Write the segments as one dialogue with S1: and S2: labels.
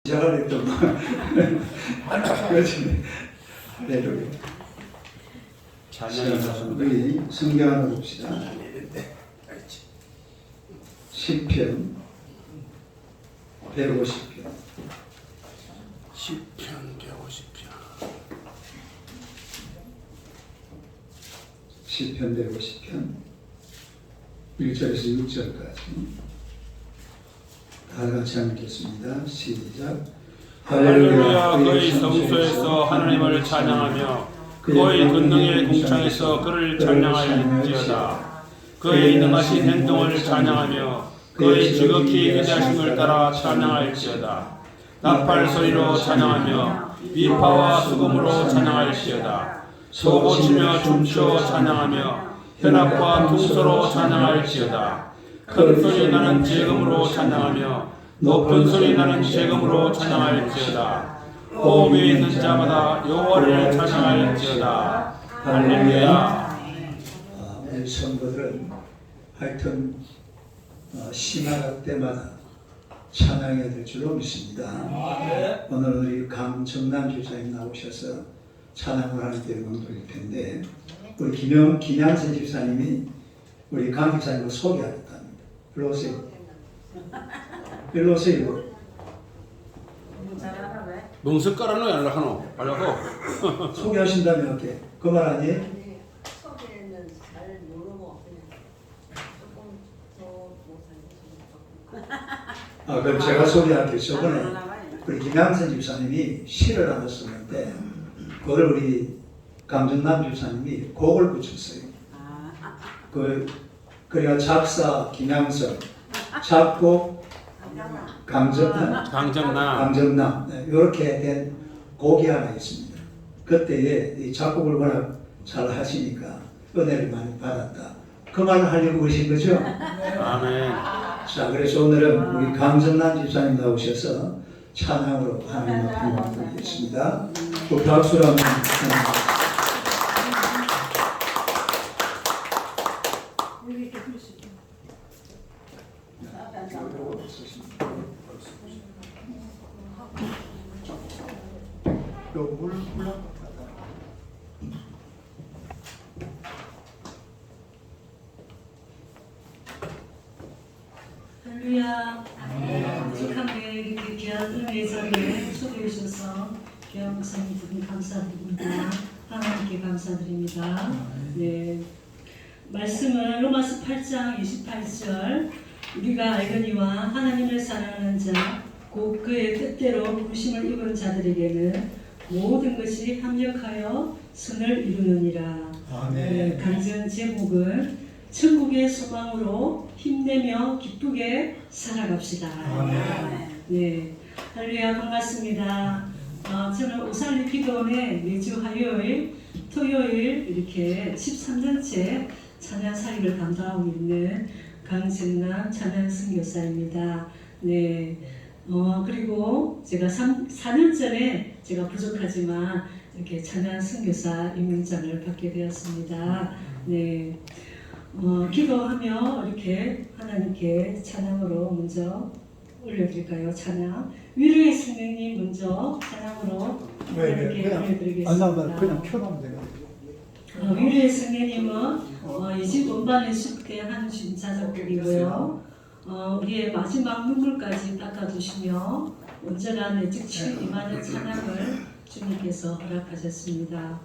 S1: 시작을 했던 거. 그렇지. 할렐루야. 우리 성경 하나 봅시다. 시편 150편.
S2: 시편 150편.
S1: 시편 150편 1절에서 6절까지 다 같이 읽겠습니다. 시작.
S2: 할렐루야. 그의 성소에서 하나님을 찬양하며 그의 권능의 공창에서 그를 찬양할지어다. 그의 능하신 행동을 찬양하며 그의 지극히 위대하심을 따라 찬양할지어다. 나팔 소리로 찬양하며 비파와 수금으로 찬양할지어다. 소고치며 춤추어 찬양하며 현악과 퉁소로 찬양할지어다. 큰 소리 나는 재금으로 찬양하며 높은 소리 나는 재금으로 찬양할지어다. 호흡이 있는 자마다 여호와를 찬양할지어다. 할렐루야.
S1: 우리 성도들은 하여튼 심화할 때마다 찬양해야 될 줄로 믿습니다. 오늘 우리 강정남 집사님 나오셔서 찬양을 하는 때 음악 돌릴 텐데 우리 김양선 집사님이 우리 강 집사님을 소개하겠답니다. 일로 오세요. 일로 오세요.
S2: 멍석가라노 연락하노? 알려고.
S1: 소개하신다면 어때? 그 말 아니에요?
S3: 소개는 잘 모르고 그냥 조금 더 못하겠습니다.
S1: 그럼 제가 소개할게요. 저번에 우리 김양선 집사님이 시를 하나 썼는데 그걸 우리 강정남 집사님이 곡을 붙였어요. 그래야 작사 김양선, 작곡 강정남 이렇게 된 곡이 하나 있습니다. 그때에 이 작곡을 워낙 잘 하시니까 은혜를 많이 받았다. 그 말을 하려고 그러신 거죠?
S2: 아멘.
S1: 자, 그래서 오늘은 우리 강정남 집사님 나오셔서 찬양으로 하나님 앞에 영광 드리겠습니다. 그 박수로 한번 찬양합니다.
S3: 할렐루야. 오직한데 이렇게 귀한 은혜의 자리에 초대해 주셔서 귀한 목사님 두 분 감사드립니다. 하나님께 감사드립니다. 네, 말씀은 로마서 8장 28절 우리가 알거니와 하나님을 사랑하는 자 곧 그의 뜻대로 부르심을 입은 자들에게는 모든 것이 합력하여 선을 이루느니라. 네, 강전 제목은 천국의 소망으로 힘내며 기쁘게 살아갑시다. 네, 할렐루야. 반갑습니다. 저는 오살리 기도원에 매주 화요일, 토요일 이렇게 13년째 찬양 사역을 감당하고 있는 강정남 찬양 선교사입니다. 네, 그리고 제가 4년 전에 제가 부족하지만 이렇게 찬양 선교사 임명장을 받게 되었습니다. 네. 기도하며 이렇게 하나님께 찬양으로 먼저 올려드릴까요? 찬양 위로의 성령님 먼저 찬양으로 하나님께 올려드리겠습니다.
S1: 그냥 켜놓으면 돼요.
S3: 위로의 성령님은 이 집 원반의 숲에 한신 자작곡이고요. 우리의 마지막 눈물까지 닦아주시며 온전한 내 즉시 임하는 찬양을 주님께서 허락하셨습니다.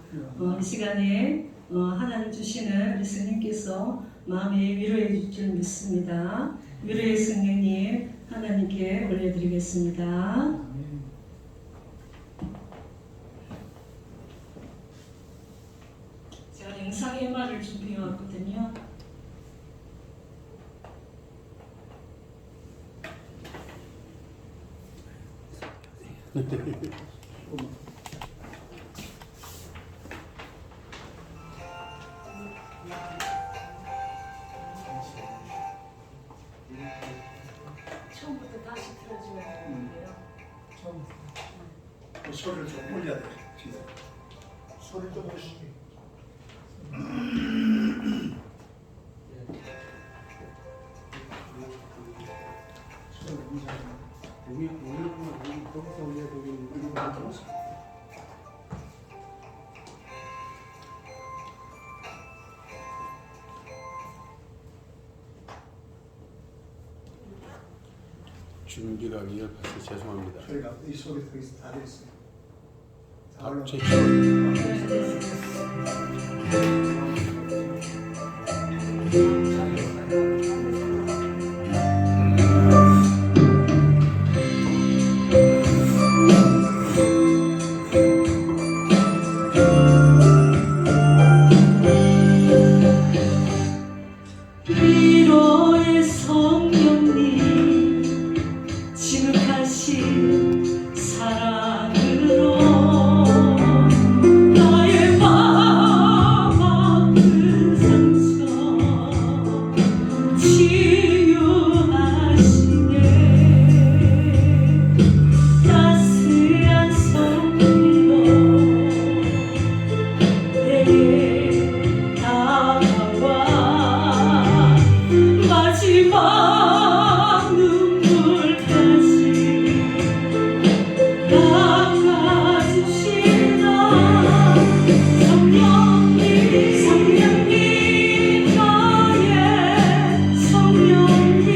S3: 이 시간에 하나님 주시는 우리 성령께서 마음에 위로해 줄 줄 믿습니다. 위로의 성령님 하나님께 올려드리겠습니다. 제가 영상 MR을 준비해 왔거든요. 처음부터 다시 틀어줘야 되는데요.
S1: 소리를 좀 올려야 돼요.
S4: 소리 좀 올리시게.
S2: 여기 보면 준비가 미흡해서 죄송합니다.
S4: 저희가 이 소리 다 됐어요.
S2: 제
S3: 위로의 성령님 지극하신 사랑으로 나의 마음 아픈 상처 치유하시네. 따스한 손길로 내게 다가와 마지막 눈물까지 닦아주시나. 성령님 성령님 나의 성령님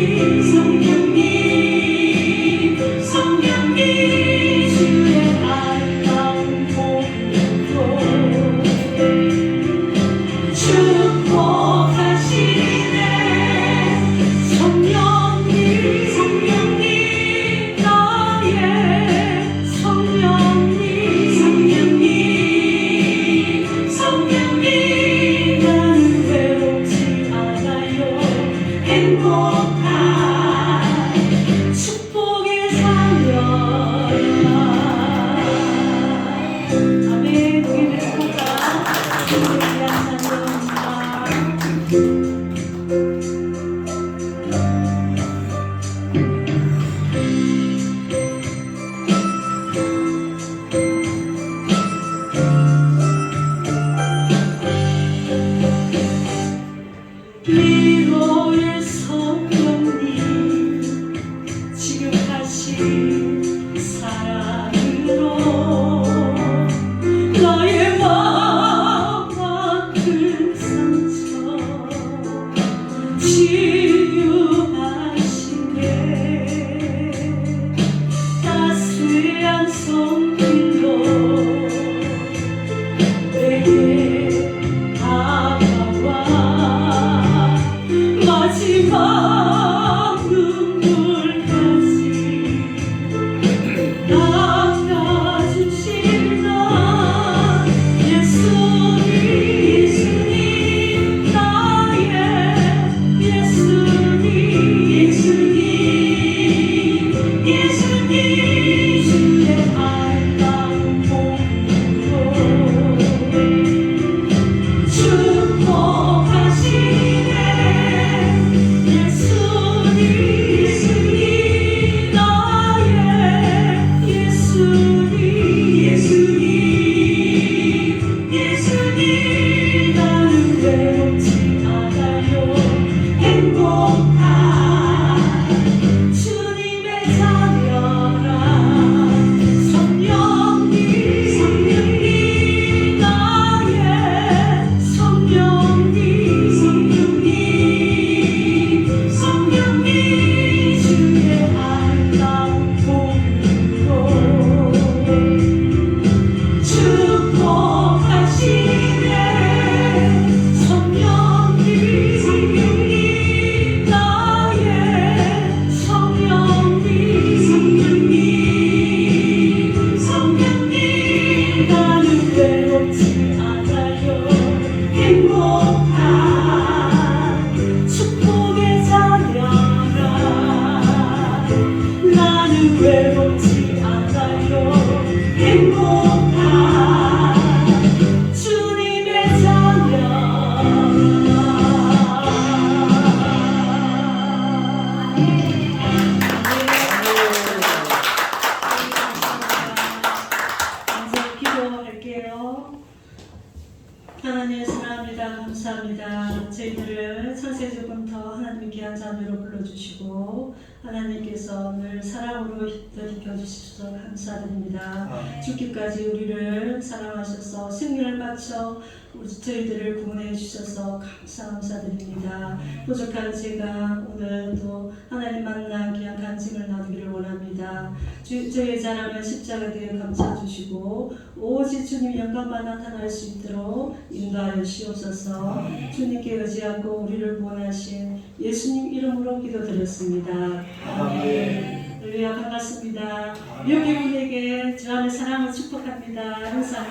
S3: 성령님 성령님 주의 아름다운 복음으로 축복하시네. 성령님 성령님 나의 성령님 성령님 성령님 나는 외롭지 않아요. 행복한 축복의 사녀야. 아멘. 우리 됐습니까? 할렐루야. 찬양합니다. 위로의 성령님 지극하신 사랑으로 나의 마음 아픈 상처 치유하시네. 따스한 손길로 내게 다가와 마지막 눈물까지 닦아주시나. 예수님 예수님 나의 예수님 예수님 예수님 주의 아름다운 복음으로 축복하시네. 예수님 예수님 나의 예수님 예수님 예수님 나는 외롭지 않아요. 행복한 주님의 자녀라. 성령님 성령님 나의 성령님 성령님 성령님 주의 아름다운 복음으로 축복하시네. 성령님 성령님 나의 성령님 성령님 성령님 나는 외롭지 않아요. 행복한 축복의 자녀라. 나는 외롭지 않아요. 행복한 주님의 자녀. 이제 기도할게요. 하나님 사랑합니다. 감사합니다. 저희들을 창세주부터 하나님의 귀한 자녀로 불러주시고 하나님께서 늘 사랑으로 덧입혀 주셔서 감사드립니다.
S1: 아멘.
S3: 죽기까지 우리를 사랑하셔서 생명을 바쳐 저희들을 구원해 주셔서 감사드립니다. 부족한 제가 오늘도 하나님 만나 귀한 간증을 나누기를 원합니다. 저희의 자랑은 십자가 되어 감싸주시고 오직 주님 영광만 나타날 수 있도록 인도하여 주시옵소서. 주님께 의지하고 우리를 구원하신 예수님 이름으로 기도드렸습니다. 아멘. 할렐루야. 반갑습니다. 여기 분에게 주 안의 사랑을 축복합니다. 항상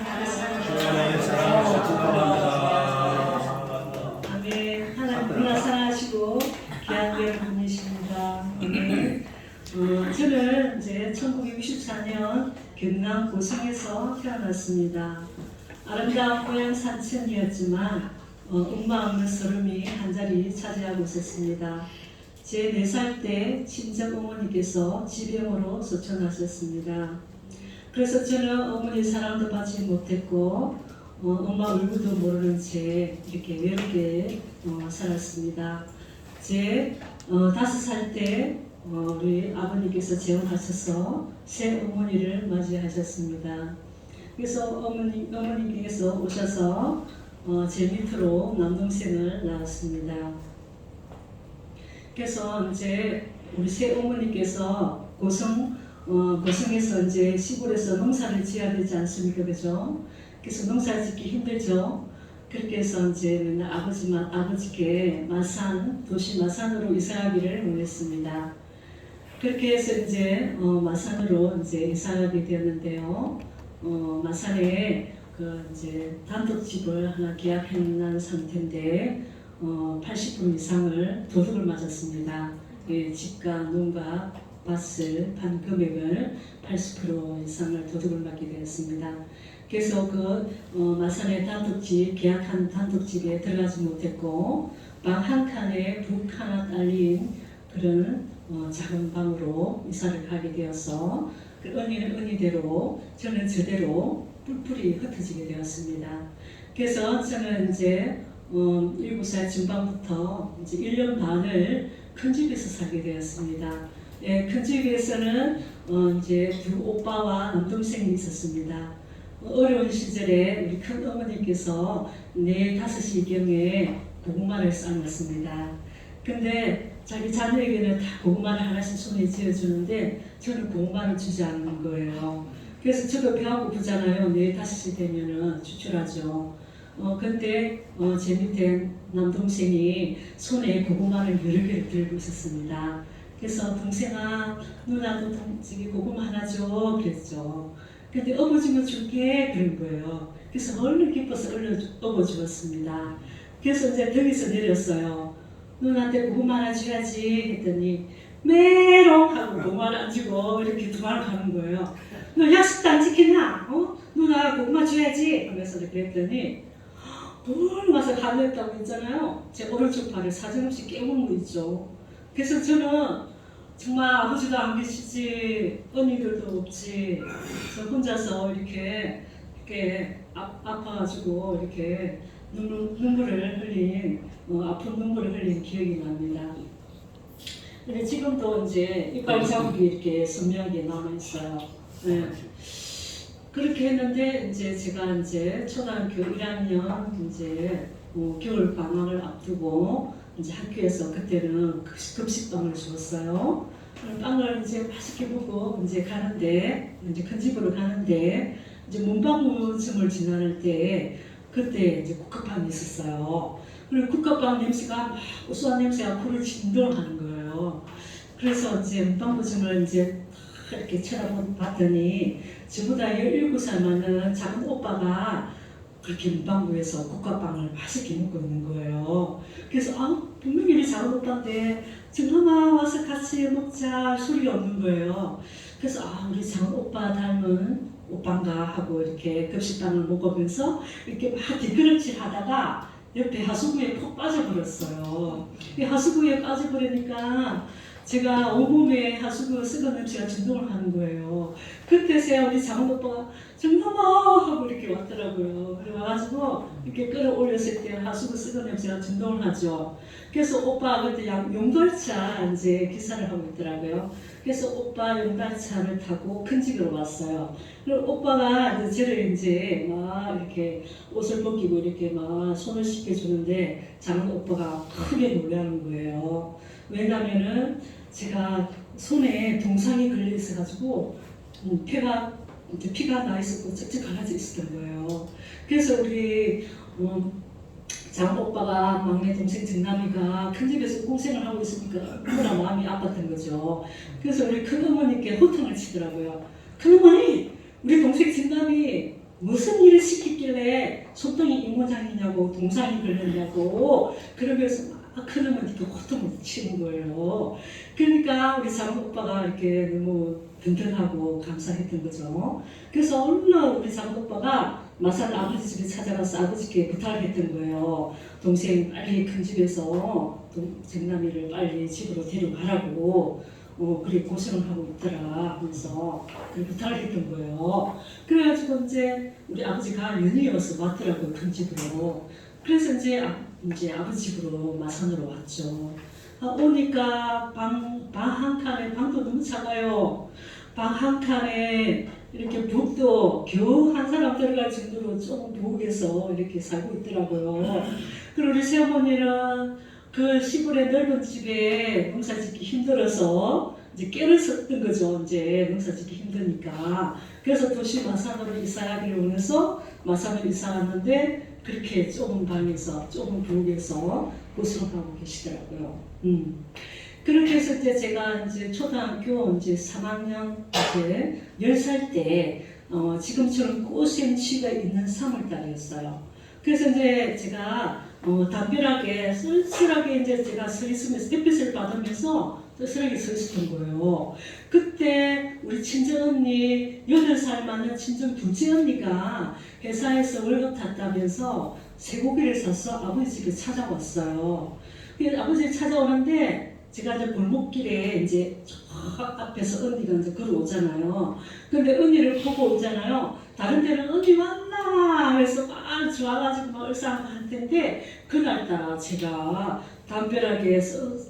S3: 아멘. 하나님 너무나 사랑하시고 귀한 분이십니다. 아멘. 저는 이제 1964년 경남 고성에서 태어났습니다. 아름다운 고향 산천이었지만 엄마 없는 서름이 한 자리 차지하고 있었습니다. 제 4살 때 친정 어머니께서 지병으로 소천하셨습니다. 그래서 저는 어머니 사랑도 받지 못했고 엄마 얼굴도 모르는 채 이렇게 외롭게 살았습니다. 제 5살 때 우리 아버님께서 재혼하셔서 새 어머니를 맞이하셨습니다. 그래서 어머니께서 오셔서 제 밑으로 남동생을 낳았습니다. 그래서 이제 우리 새 어머니께서 고성에서 이제 시골에서 농사를 지어야 되지 않습니까, 그죠? 그래서 농사 짓기 힘들죠. 그렇게 해서 이제 맨날 아버지께 도시 마산으로 이사하기를 원했습니다. 그렇게 해서 이제 마산으로 이제 이사하게 되었는데요. 마산에 이제 단독집을 하나 계약한 상태인데 80% 이상을 도둑을 맞았습니다. 예, 집과 농가 밭을 반 금액을 80% 이상을 도둑을 맞게 되었습니다. 그래서 마산의 계약한 단독집에 들어가지 못했고 방 한 칸에 북 하나 딸린 그런 작은 방으로 이사를 가게 되어서 그 언니는 언니대로 저는 저대로 뿔뿔이 흩어지게 되었습니다. 그래서 저는 이제 7살 중반부터 이제 1년 반을 큰 집에서 살게 되었습니다. 예, 큰 집에서는 이제 두 오빠와 남동생이 있었습니다. 어려운 시절에 우리 큰 어머니께서 4, 5시경에 고구마를 삶았습니다. 근데 자기 자녀에게는 다 고구마를 하나씩 손에 쥐어주는데 저는 고구마를 주지 않는 거예요. 그래서 저도 배가 고프잖아요. 4, 5시 되면은 추출하죠. 근데 제 밑에 남동생이 손에 고구마를 여러 개를 들고 있었습니다. 그래서 동생아, 누나도 고구마 하나 줘 그랬죠. 근데 업어주면 줄게 그런 거예요. 그래서 얼른 기뻐서 얼른 업어주었습니다. 그래서 이제 덕에서 내렸어요. 누나한테 고구마 하나 줘야지 했더니 메롱 하고 고구마를 안 주고 이렇게 도망가는 거예요. 너 약속도 안 지키나? 누나 고구마 줘야지 하면서 이렇게 했더니 뭘 와서 가려했다고 했잖아요. 제 오른쪽 발을 사정없이 깨문 거 있죠. 그래서 저는 정말 아버지도 안 계시지 언니들도 없지 저 혼자서 이렇게 아파가지고 이렇게 눈물을 흘린 아픈 눈물을 흘린 기억이 납니다. 근데 지금도 이제 이빨 자국이 이렇게 선명하게 남아 있어요. 네. 그렇게 했는데 이제 제가 이제 초등학교 1학년 이제 겨울 방학을 앞두고 이제 학교에서 그때는 급식빵을 주었어요. 빵을 이제 맛있게 먹고 이제 가는데 이제 큰 집으로 가는데 이제 문방구점을 지나갈 때 그때 이제 국화빵이 있었어요. 그리고 국화빵 냄새가 막 고소한 냄새가 코를 진동을 하는 거예요. 그래서 이제 문방구점을 이제 이렇게 쳐다봤더니 저보다 17살 많은 작은 오빠가 그렇게 문방구에서 국화빵을 맛있게 먹고 있는 거예요. 그래서 분명히 우리 작은 오빠인데 정엄마 와서 같이 먹자 소리가 없는 거예요. 그래서 우리 작은 오빠 닮은 오빠인가 하고 이렇게 급식빵을 먹으면서 이렇게 막 뒷걸음질 하다가 옆에 하수구에 푹 빠져버렸어요. 이 하수구에 빠져버리니까 제가 온몸에 하수구 썩은 냄새가 진동을 하는 거예요. 그때서야 우리 장훈 오빠가 정남아 하고 이렇게 왔더라고요. 그래 와가지고 이렇게 끌어올렸을 때 하수구 썩은 냄새가 진동을 하죠. 그래서 오빠 그때 용달차 이제 기사를 하고 있더라고요. 그래서 오빠 용달차를 타고 큰 집으로 왔어요. 그리고 오빠가 이제 저를 이제 막 이렇게 옷을 벗기고 이렇게 막 손을 씻겨주는데 장훈 오빠가 크게 놀라는 거예요. 왜냐면은 제가 손에 동상이 걸려 있어가지고 피가 나 있었고 쩍쩍 갈라져 있었던 거예요. 그래서 우리 장훈 오빠가 막내 동생 정남이가 큰 집에서 고생을 하고 있으니까 얼마나 마음이 아팠던 거죠. 그래서 우리 큰어머니께 호통을 치더라고요. 큰어머니, 우리 동생 정남이 무슨 일을 시켰길래 손등이 이모장이냐고 동상이 걸렸냐고 그러면서 막 큰어머니께 호통을 치는 거예요. 그러니까 우리 장훈 오빠가 이렇게 너무 든든하고 감사했던 거죠. 그래서 얼른 우리 장훈 오빠가 마산 아버지 집에 찾아가서 아버지께 부탁을 했던 거예요. 동생 빨리 큰 집에서 정남이를 빨리 집으로 데려가라고 그래 고생을 하고 있더라 하면서 그 부탁을 했던 거예요. 그래가지고 이제 우리 아버지가 연이어서 왔더라고요. 큰 집으로. 그래서 이제 아버지 집으로 마산으로 왔죠. 오니까 방 한 칸에 방도 너무 작아요. 방 한 칸에 이렇게 벽도 겨우 한 사람 들어갈 정도로 좀 부엌에서 이렇게 살고 있더라고요. 그리고 우리 새어머니는 그 시골의 넓은 집에 농사 짓기 힘들어서 이제 깨를 썼던 거죠. 이제 농사 짓기 힘드니까. 그래서 도시 마산으로 이사하기를 원해서 마산으로 이사 왔는데 그렇게 좁은 방에서 좁은 부엌에서 고생하고 계시더라고요. 그렇게 했을 때 제가 이제 초등학교 이제 3학년 이제 10살 때 지금처럼 꽃샘추위가 있는 3월달이었어요. 그래서 이제 제가 담벼락에 쓸쓸하게 이제 제가 서 있으면서 햇빛을 받으면서 쓸쓸하게 서 있었던 거예요. 그때 우리 친정 언니 8살 많은 친정 둘째 언니가 회사에서 월급 탔다면서 쇠고기를 사서 아버지 집에 찾아왔어요. 아버지 찾아오는데 제가 이제 골목길에 이제 저 앞에서 언니가 이제 걸어오잖아요. 근데 언니를 보고 오잖아요. 다른 데는 언니 왔나 해서 막 좋아가지고 막 얼싸안고 할 텐데 그날따라 제가 담벼락에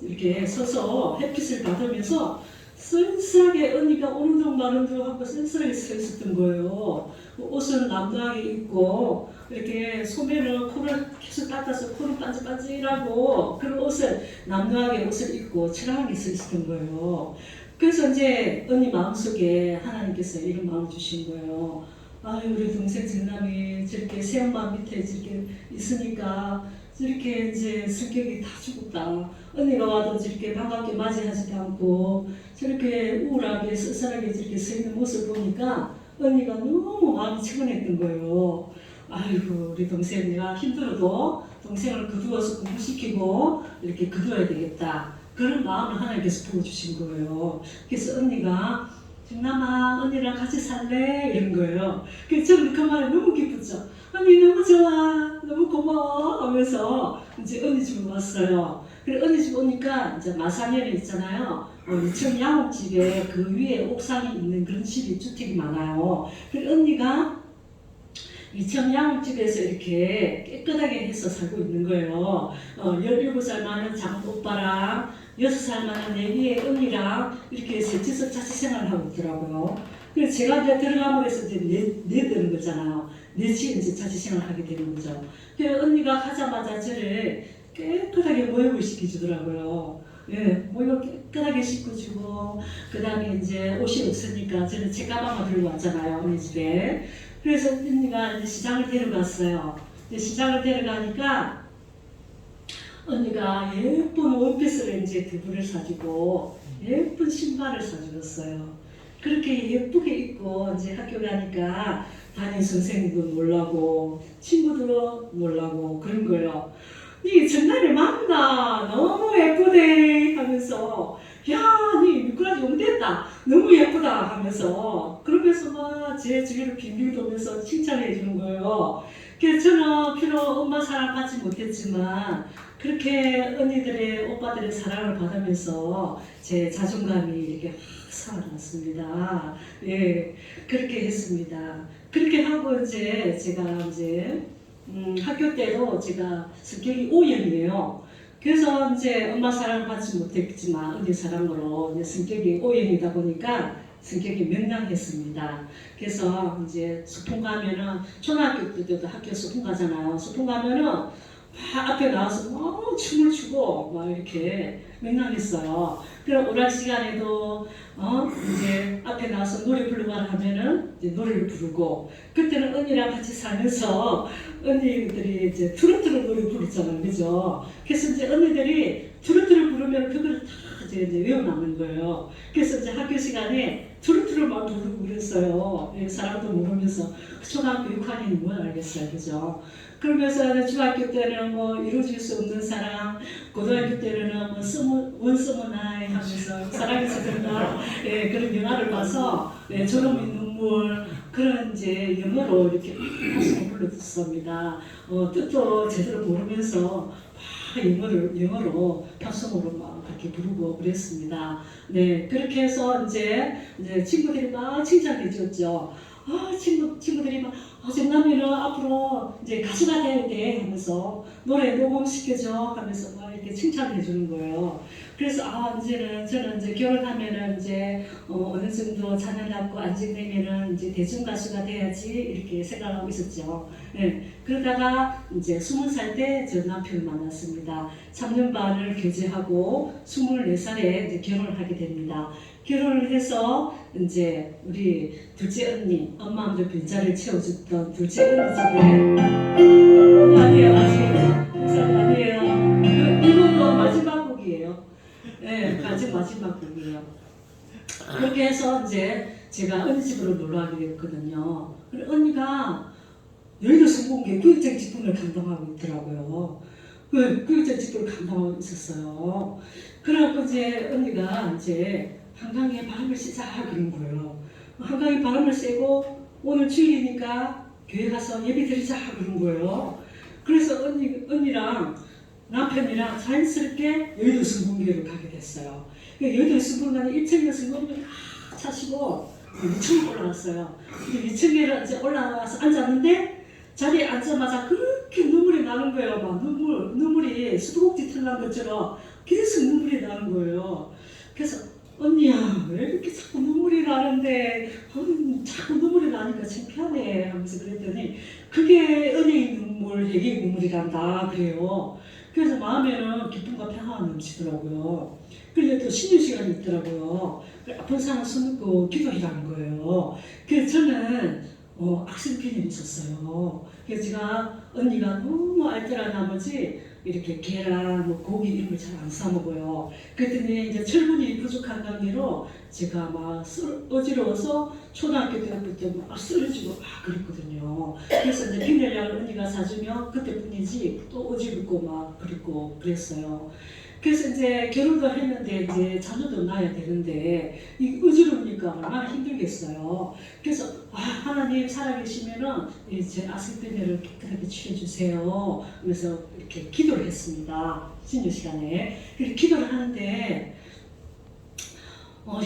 S3: 이렇게 서서 햇빛을 받으면서 쓸쓸하게 언니가 오는 둥 마는 둥 하고 쓸쓸하게 서 있었던 거예요. 옷은 남다하게 입고 이렇게 소매를 코를 계속 닦아서 코를 반질반질하고 그런 옷을 남다하게 옷을 입고 철학하게 서 있었던 거예요. 그래서 이제 언니 마음속에 하나님께서 이런 마음을 주신 거예요. 아유 우리 동생 정남이 저렇게 새엄마 밑에 저렇게 있으니까 저렇게 이제 성격이 다 죽었다. 언니가 와도 저렇게 반갑게 맞이하지도 않고 저렇게 우울하게 쓸쓸하게 저렇게 서 있는 모습을 보니까 언니가 너무 마음이 측은했던 거예요. 아이고 우리 동생 내가 힘들어도 동생을 거두어서 공부시키고 이렇게 거두어야 되겠다. 그런 마음을 하나님께서 부어주신 거예요. 그래서 언니가 정남아 언니랑 같이 살래? 이런 거예요. 그래서 저는 그 말이 너무 기쁘죠. 언니 너무 좋아 너무 고마워 하면서 이제 언니 집에 왔어요. 그래 언니 집 오니까 이제 마산연에 있잖아요. 2층 양옥집에 그 위에 옥상이 있는 그런 집이 주택이 많아요. 그래 언니가 2층 양옥집에서 이렇게 깨끗하게 해서 살고 있는 거예요. 17살 많은 장훈 오빠랑 6살 많은 내비의 언니랑 이렇게 셋이서 자취생활을 하고 있더라고요. 그래서 제가 이제 들어가면 해서 이제 내드는 거잖아요. 넷이 이제 자취생활을 하게 되는 거죠. 그래서 언니가 가자마자 저를 깨끗하게 모욕을 시켜주더라고요. 예, 모욕을 깨끗하게 씻어주고, 그 다음에 이제 옷이 없으니까 저는 제 가방을 들고 왔잖아요, 언니 집에. 그래서 언니가 이제 시장을 데려갔어요. 이제 시장을 데려가니까 언니가 예쁜 원피스를 이제 두 벌을 사주고 예쁜 신발을 사주었어요. 그렇게 예쁘게 입고 이제 학교 가니까 담임 선생님도 놀라고 친구들도 놀라고 그런 거예요. 니 정남이 맞나? 너무 예쁘대 하면서 야, 니 미꾸라지 용됐다. 너무 예쁘다 하면서 그러면서 막 제 주위로 빙빙 돌면서 칭찬해 주는 거예요. 그래서 저는 비록 엄마 사랑 받지 못했지만 그렇게 언니들의 오빠들의 사랑을 받으면서 제 자존감이 이렇게 확 살아났습니다. 예, 그렇게 했습니다. 그렇게 하고 이제 제가 이제 학교 때도 제가 성격이 O형이에요. 그래서 이제 엄마 사랑을 받지 못했지만 언니 사랑으로 이제 성격이 O형이다 보니까 성격이 명랑했습니다. 그래서 이제 소풍 가면은 초등학교 때도 학교 소풍 가잖아요. 소풍 가면은 막 앞에 나와서 막 춤을 추고 막 이렇게 명랑했어요. 그럼 오락 시간에도 이제 앞에 나와서 노래 부르라 하면은 이제 노래를 부르고 그때는 언니랑 같이 살면서 언니들이 이제 트로트로 노래 부르잖아요, 그죠? 그래서 이제 언니들이 트로트를 부르면 그걸 다 이제 외워나는 거예요. 그래서 이제 학교 시간에 트로트를 막 부르고 그랬어요. 사람도 모르면서 초등학교 6학년이 뭘 알겠어요, 그죠? 그러면서 중학교 때는 뭐 이루어질 수 없는 사랑, 고등학교 때는 뭐 원서머나이 하면서 사랑에서 된다, 예, 그런 영화를 봐서 저놈의 눈물 그런 이제 영어로 이렇게 가슴을 불러줬습니다. 뜻도 제대로 모르면서 영어로 팝송으로 막 그렇게 부르고 그랬습니다. 네, 그렇게 해서 이제 친구들이 막 칭찬해 줬죠. 친구들이 막 정남이는 앞으로 이제 가수가 돼야 돼 하면서 노래 녹음시켜줘 하면서 막 이렇게 칭찬해 주는 거예요. 그래서 이제는 저는 이제 결혼하면은 이제 어느 정도 자녀 낳고 안정되면은 이제 대중 가수가 돼야지 이렇게 생각하고 있었죠. 네. 그러다가 이제 20살 때 저 남편을 만났습니다. 3년 반을 교제하고 24살에 이제 결혼을 하게 됩니다. 결혼을 해서 이제 우리 둘째 언니, 엄마 먼저 빈자리를 채워줬던 둘째 언니 집에 아니에요, 아니에요. 이것도 마지막 곡이에요. 네, 마지막 곡이에요. 그렇게 해서 이제 제가 언니 집으로 놀러 가게 됐거든요. 그리고 언니가 여의도 성공계 교육적 직분을 감당하고 있더라고요. 그 교육적 직분을 감당하고 있었어요. 그래갖고 이제 언니가 이제 한강에 바람을 쐬자 그런 거예요. 한강에 바람을 쐬고 오늘 주일이니까 교회 가서 예배 드리자 그런 거예요. 그래서 언니랑 남편이랑 자연스럽게 여의도 성공교회로 가게 됐어요. 여의도 성공교회 1층에 성공교회를 다 차시고 2층에 올라갔어요. 2층에 이제 올라가서 앉았는데 자리에 앉자마자 그렇게 눈물이 나는 거예요. 막 눈물이 수도꼭지 털난 것처럼 계속 눈물이 나는 거예요. 그래서 언니야, 왜 이렇게 자꾸 눈물이 나는데 자꾸 눈물이 나니까 창피하네 하면서 그랬더니 그게 은혜의 눈물, 회개의 눈물이란다 그래요. 그래서 마음에는 기쁨과 평화가 넘치더라고요. 그런데 또 신유 시간이 있더라고요. 아픈 사람 손 놓고 기도하라는 거예요. 그래서 저는 악성균이 있었어요. 그래서 제가 언니가 너무 알뜰한 나머지 이렇게 계란, 고기 이런 걸 잘 안 사 먹어요. 그랬더니 이제 철분이 부족한 관계로 제가 막 어지러워서 초등학교 때부터 막 쓰러지고 막 그랬거든요. 그래서 이제 비닐약을 언니가 사주면 그때뿐이지 또 어지럽고 막 그랬고 그랬어요. 그래서 이제 결혼도 했는데 이제 자녀도 낳아야 되는데 이 어지러우니까 얼마나 힘들겠어요. 그래서 하나님 살아계시면은 제 아스피린을 깨끗하게 취해주세요. 그래서 이렇게 기도를 했습니다. 신유 시간에. 그리고 기도를 하는데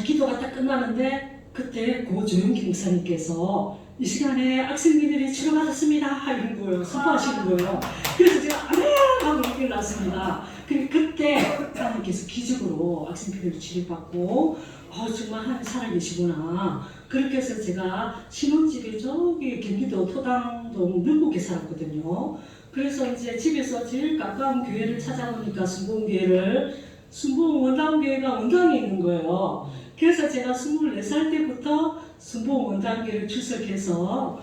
S3: 기도가 딱 끝나는데 그때 고 조영기 목사님께서 이 시간에 학생들이 치료받았습니다 이런 거예요. 선포하시는 거예요. 그래서 제가 하고 이렇게 났습니다. 그때 하나님께서 기적으로 학생들을 치료받고 정말 하나님 살아계시구나. 그렇게 해서 제가 신혼집이 저기 경기도 토당동 능곡에 살았거든요. 그래서 이제 집에서 제일 가까운 교회를 찾아보니까 순봉 원당교회가 원당에 있는 거예요. 그래서 제가 24살 때부터 순봉 원당교회를 출석해서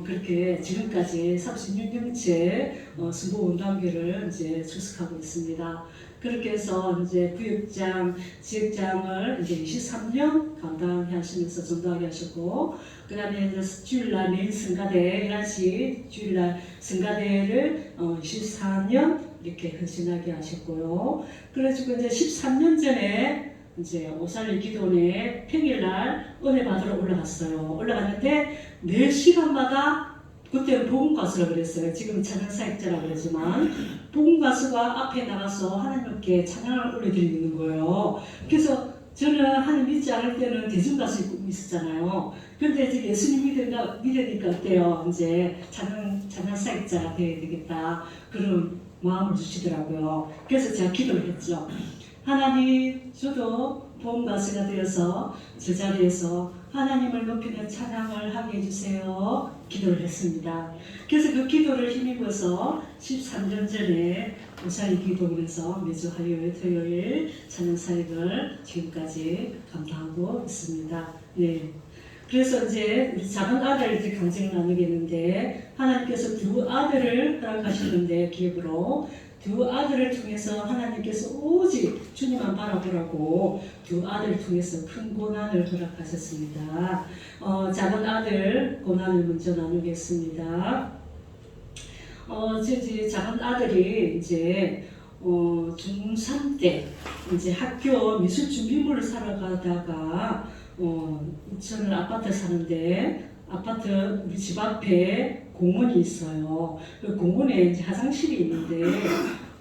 S3: 그렇게 지금까지 36년째 순봉 원당교회를 이제 출석하고 있습니다. 그렇게 해서 이제 구역장, 지역장을 이제 23년 감당해 하시면서 전도하게 하셨고, 그 다음에 이제 주일날 메인 성가대, 11시 주일날 성가대를 24년 이렇게 헌신하게 하셨고요. 그래가지고 이제 13년 전에 이제 오살리 기도원에 평일날 은혜 받으러 올라갔어요. 올라갔는데 매 시간마다 그때는 복음가수라 그랬어요. 지금 찬양사역자라고 그러지만 복음가수가 앞에 나가서 하나님께 찬양을 올려드리는 거예요. 그래서 저는 하나님 믿지 않을 때는 대중가수 꿈이 있었잖아요. 그런데 이제 예수님 믿으니까 어때요? 이제 찬양사역자가 되어야 되겠다. 그런 마음을 주시더라고요. 그래서 제가 기도를 했죠. 하나님, 저도 복음가수가 되어서 저 자리에서 하나님을 높이는 찬양을 하게 해주세요. 기도를 했습니다. 그래서 그 기도를 힘입어서 13년 전에 오살리 기도원에서 매주 화요일, 토요일 찬양 사역을 지금까지 감당하고 있습니다. 네. 그래서 이제 우리 작은 아들 이제 강증을 나누겠는데 하나님께서 두 아들을 허락하시는데 기업으로 두 아들을 통해서 하나님께서 오직 주님만 바라보라고 두 아들을 통해서 큰 고난을 허락하셨습니다. 작은 아들 고난을 먼저 나누겠습니다. 이제 작은 아들이 이제 중3 때 이제 학교 미술 준비물을 사러 가다가 저는 아파트 사는데 아파트 우리 집 앞에 공원이 있어요. 그 공원에 이제 화장실이 있는데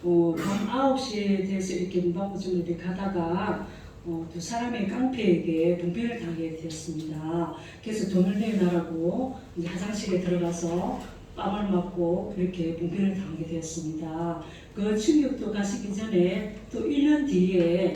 S3: 밤 9시에 돼서 이렇게 문방구점을 이렇게 가다가 두 사람의 깡패에게 봉변을 당하게 되었습니다. 그래서 돈을 내놔라고 이제 화장실에 들어가서 뺨을 맞고 그렇게 봉변을 당하게 되었습니다. 그 충격도 가시기 전에 또 1년 뒤에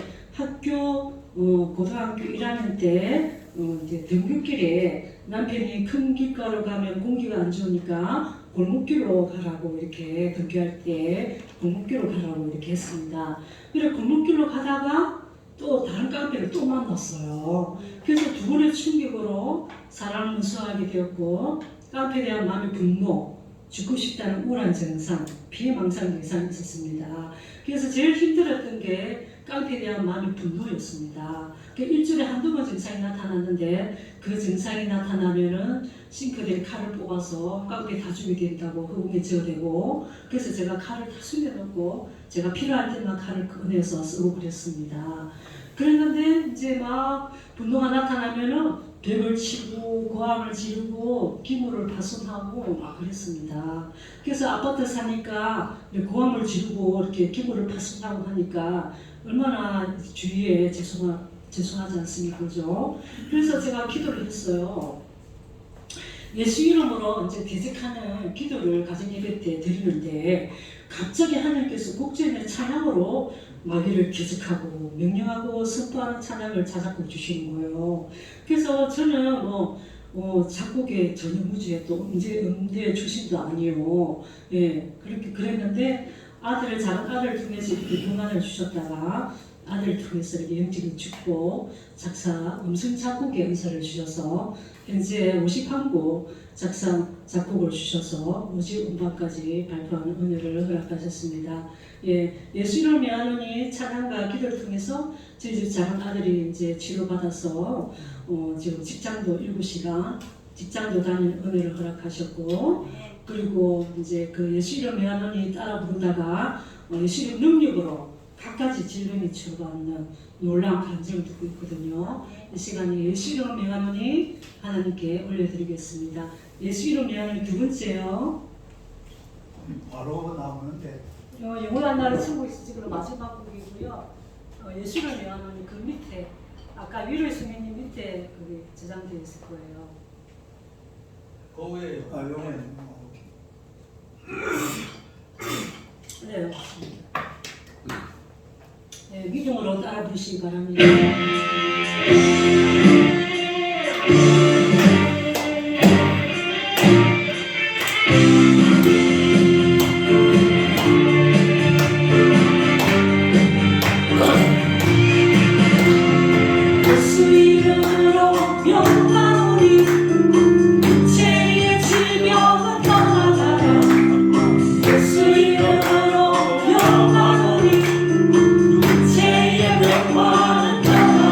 S3: 고등학교 1학년 때 이제 등굣길에 남편이 큰 길가로 가면 공기가 안 좋으니까 골목길로 가라고 이렇게 등교할 때 골목길로 가라고 이렇게 했습니다. 그래 골목길로 가다가 또 다른 깡패를 또 만났어요. 그래서 두 번의 충격으로 사랑을 무서워하게 되었고 깡패에 대한 마음의 분노, 죽고 싶다는 우울한 증상, 피해망상 증상이 있었습니다. 그래서 제일 힘들었던 게 깡패에 대한 마음의 분노였습니다. 일주일에 한두 번 증상이 나타났는데 그 증상이 나타나면은 싱크대에 칼을 뽑아서 깡패 다 죽이게 된다고 흑웅에 지어대고 그래서 제가 칼을 다 숨겨놓고 제가 필요할 때만 칼을 꺼내서 쓰고 그랬습니다. 그랬는데 이제 막 분노가 나타나면은 벽을 치고 고함을 지르고 기물을 파손하고 막 그랬습니다. 그래서 아파트 사니까 고함을 지르고 이렇게 기물을 파손하고 하니까 얼마나 주위에 죄송하지 않습니까? 그죠? 그래서 제가 기도를 했어요. 예수 이름으로 이제 대적하는 기도를 가정예배 때 드리는데 갑자기 하나님께서 국제의 찬양으로 마귀를 대적하고 명령하고 선포하는 찬양을 자작곡 주시는 거예요. 그래서 저는 작곡에 전혀 무지에 또 음대 출신도 아니에요. 예, 그렇게 그랬는데 작은 아들을 통해서 이렇게 고난을 주셨다가 아들을 통해서 이렇게 영적인 축복, 음성 작곡의 은사를 주셔서 현재 51곡 작곡을 주셔서 오직 음반까지 발표하는 은혜를 허락하셨습니다. 예, 예수 이름의 하나님 찬양과 기도를 통해서 저희 집 작은 아들이 이제 치료받아서 지금 직장도 7시간 직장도 다니는 은혜를 허락하셨고 그리고 이제 그 예수 이름의 하나님 따라 부르다가 예수 이름 능력으로 갖가지 질병이 치료받는 놀라운 간증을 듣고 있거든요. 이 시간에 예수 이름 명하노니 하나님께 올려드리겠습니다. 예수 이름 명하노니 두 번째요.
S4: 바로 나오는데
S3: 영원한 나를 천국에 지금 마지막 곡이고요. 예수 이름 명하노니 그 밑에 아까 위로의 성령님 밑에 그게 저장되어 있을 거예요.
S2: 거기에요.
S4: 요거는
S3: 네. 네, 믿음으로 따라 부르시기 바랍니다. 예수 이름으로 명하노니 죄의 질병은 떠나가라. 예수 이름으로 명하노니 죄의 병만은 떠나가라.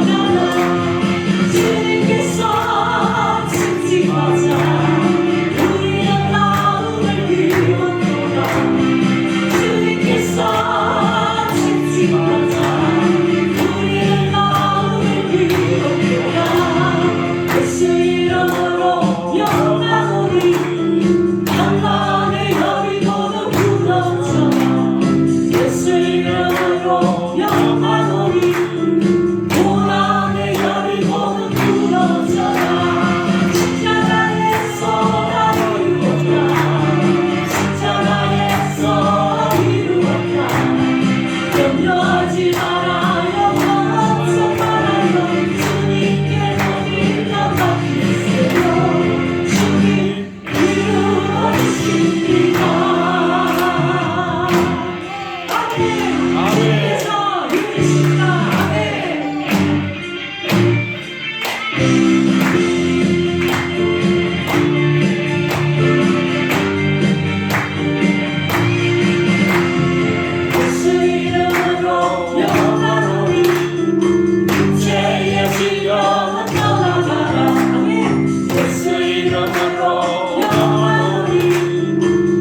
S5: 이름으로 영원히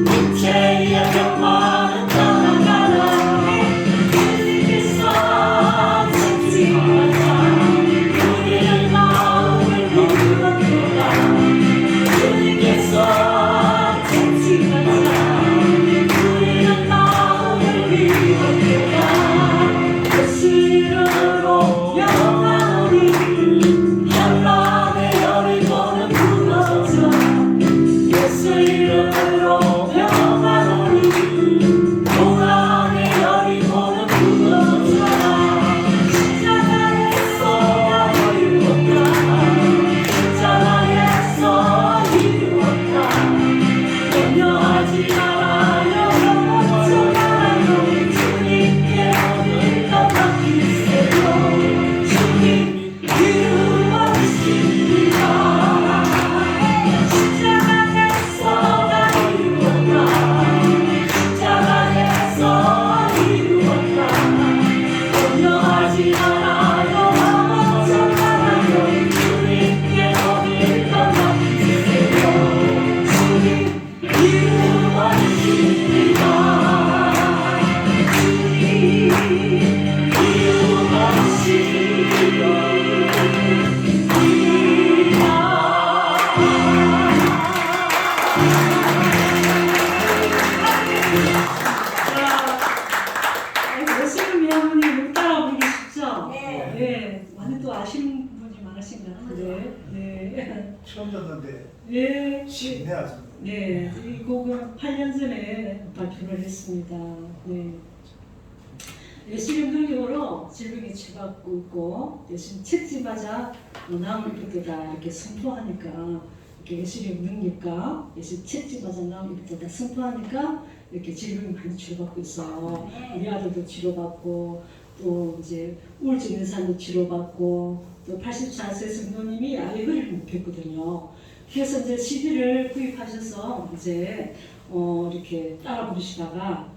S5: 육체의 병만은 떠나가라 주님께서 책임하사 우리의 마음을 비우었도다 주님께서 책임하사 우리의 마음을 비우었도다 예수 이름으로 영원히 환란의 여리고는 무너져 예수 이름으로 평안하니 고난의 여리고는 무너져 십자가에서 이루었다 십자가에서 이루었다 염려하지 말아요 걱정하라요 주님께 모든 것 맡기세요 주님 이루어주십니다 십자가에서 이루었다 십자가에서 이루었다 염려하지 말아요 걱정하라요 주님께 모든 것 맡기세요 주님 이루어주십니다
S3: 예수님 여러분이 따라 부르기 쉽죠? 네. 많이 또 아시는 분이 많으신 것 같은데. 네.
S4: 처음 듣는데
S3: 네.
S4: 쉽네 아주.
S3: 네. 이 곡은 8년 전에 발표를 했습니다. 네. 예수님 능력으로 질병이 치료받고 있고 예수님 책임하자 나음을 입었다 이렇게 선포하니까 이렇게 예수님 능력과 예수님 책임하자 나음을 입었다 선포하니까 이렇게 질병이 많이 치료받고 있어요. 우리 아들도 치료받고 또 이제 우울증 있는 사람도 치료받고 또 84세 성도님이 아예 허리를 못 폈거든요. 그래서 이제 CD를 구입하셔서 이제 이렇게 따라 부르시다가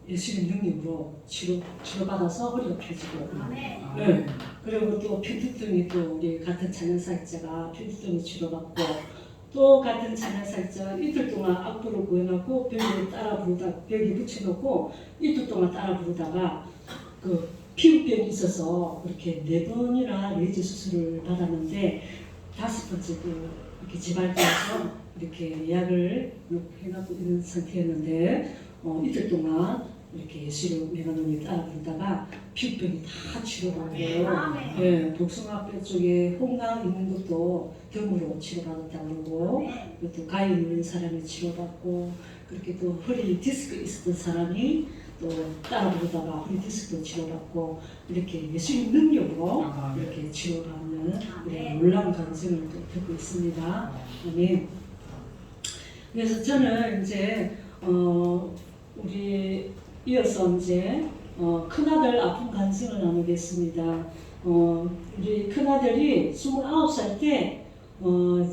S3: 예수님 능력으로 치료받아서 허리가 펴지고 네. 그리고 또 편두통이 또 우리 같은 찬양사역자가 편두통이 치료받고 또 같은 찬양사역자가 이틀 동안 악보를 구해놓고 벽에 따라 부르다 벽에 붙여놓고 이틀 동안 따라 부르다가 그 피부병이 있어서 그렇게 4번이나 레이저 수술을 받았는데 5번째 이렇게 재발돼서 이렇게 예약을 해놓고 있는 상태였는데 이틀 동안 이렇게 예수를 메가노니 따라 부르다가 피부병이 다 치료받고 예, 복숭아뼈 쪽에 홍당 있는 것도 덤으로 치료받았다고 그러고 또 가위 있는 사람이 치료받고 그렇게 또 허리 디스크 있었던 사람이 또 따라 부르다가 허리 디스크도 치료받고 이렇게 예수님 능력으로 이렇게 치료받는 이런 놀라운 간증을 또 듣고 있습니다. 아멘. 그래서 저는 이제 우리 이어서 이제 큰아들 아픈 간증을 나누겠습니다. 우리 큰아들이 29살 때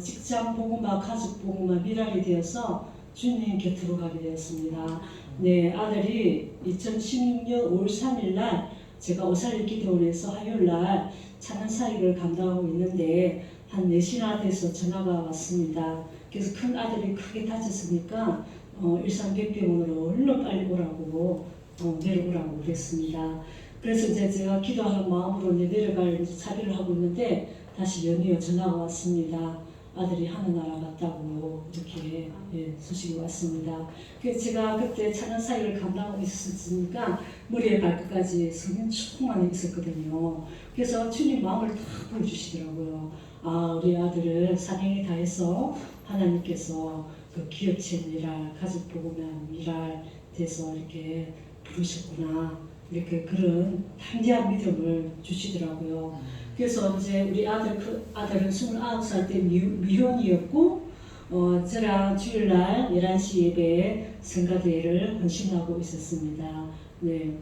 S3: 직장 복음화, 가족 복음화 미랄이 되어서 주님 곁으로 가게 되었습니다. 네, 아들이 2016년 5월 3일 날 제가 오살리 기도원에서 화요일 날 찬양 사역을 감당하고 있는데 한 4시나 돼서 전화가 왔습니다. 그래서 큰 아들이 크게 다쳤으니까 일산백병원으로 얼른 빨리 오라고 내려오라고 그랬습니다. 그래서 이제 제가 기도하는 마음으로 내려갈 차비를 하고 있는데 다시 연이어 전화가 왔습니다. 아들이 하늘나라 갔다고 이렇게 소식이 왔습니다. 그래서 제가 그때 찬양 사역을 감당하고 있었으니까 머리에 발끝까지 성령 충만히 있었거든요. 그래서 주님 마음을 다 보여주시더라고요. 아, 우리 아들을 사명이 다해서 하나님께서 그 기업체 미랄, 가족 복음화 미랄 돼서 이렇게 부르셨구나. 이렇게 그런 담대한 믿음을 주시더라고요. 그래서 이제 우리 아들은 29살 때 미혼이었고, 저랑 주일날 11시 예배에 성가대회를 헌신하고 있었습니다. 네.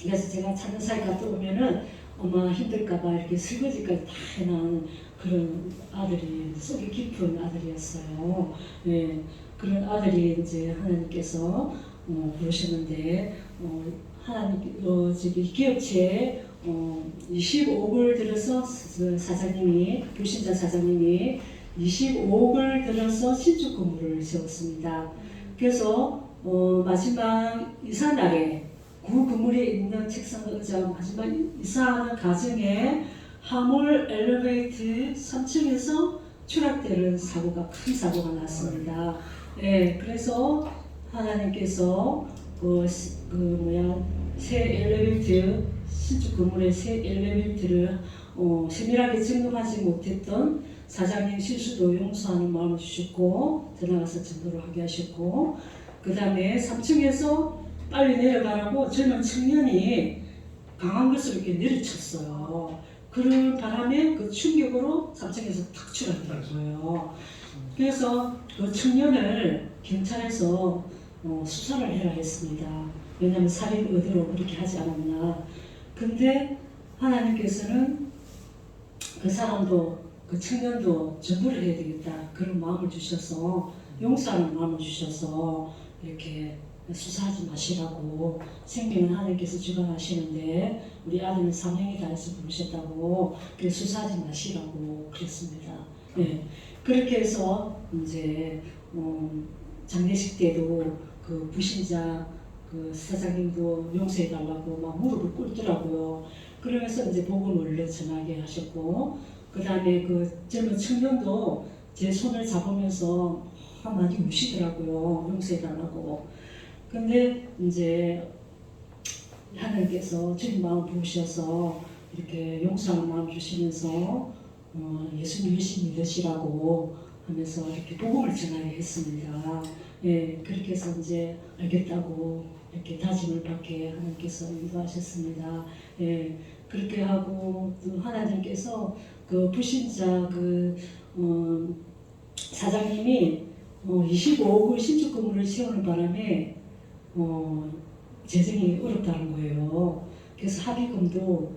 S3: 그래서 제가 찬양사에 갔다 오면은 엄마 힘들까봐 이렇게 설거지까지 다 해놓은 그런 아들이 속이 깊은 아들이었어요. 네. 그런 아들이 이제 하나님께서 부르셨는데, 하나님, 저기 기업체에 25억을 들여서 사장님이, 불신자 사장님이 25억을 들여서 신축 건물을 세웠습니다. 그래서 마지막 이사 날에 구 건물에 있는 책상과 의자 마지막 이사하는 과정에 화물 엘리베이터 3층에서 추락되는 사고가 큰 사고가 났습니다. 예, 그래서 하나님께서 새 엘리베이터 신축 건물의 새 엘리베이터를 세밀하게 점검하지 못했던 사장님 실수도 용서하는 마음을 주셨고 들어가서 전도를 하게 하셨고 그 다음에 3층에서 빨리 내려가라고 젊은 청년이 강한 것을 이렇게 내리쳤어요. 그런 바람에 그 충격으로 3층에서 탁 추락했고요. 그래서 그 청년을 경찰에서 수사를 해라 했습니다. 왜냐하면 살인 의도로 그렇게 하지 않았나. 근데 하나님께서는 그 사람도 그 청년도 전부를 해야 되겠다 그런 마음을 주셔서 용서하는 마음을 주셔서 이렇게 수사하지 마시라고 생명은 하나님께서 주관하시는데 우리 아들은 사명이 다해서 부르셨다고 그래 수사하지 마시라고 그랬습니다. 네. 그렇게 해서 이제 장례식 때도 그 부신자 그 사장님도 용서해달라고 막 무릎을 꿇더라고요. 그러면서 이제 복음을 전하게 하셨고 그 다음에 그 젊은 청년도 제 손을 잡으면서 많이 우시더라고요. 용서해달라고. 근데 이제 하나님께서 주님 마음 부으셔서 이렇게 용서하는 마음 주시면서 예수님 열심히 믿으시라고 하면서 이렇게 복음을 전하게 했습니다. 예, 그렇게 해서 이제 알겠다고 이렇게 다짐을 받게 하나님께서 인도하셨습니다. 예, 그렇게 하고 또 하나님께서 그 불신자 사장님이 25억을 신축 건물을 세우는 바람에 재정이 어렵다는 거예요. 그래서 합의금도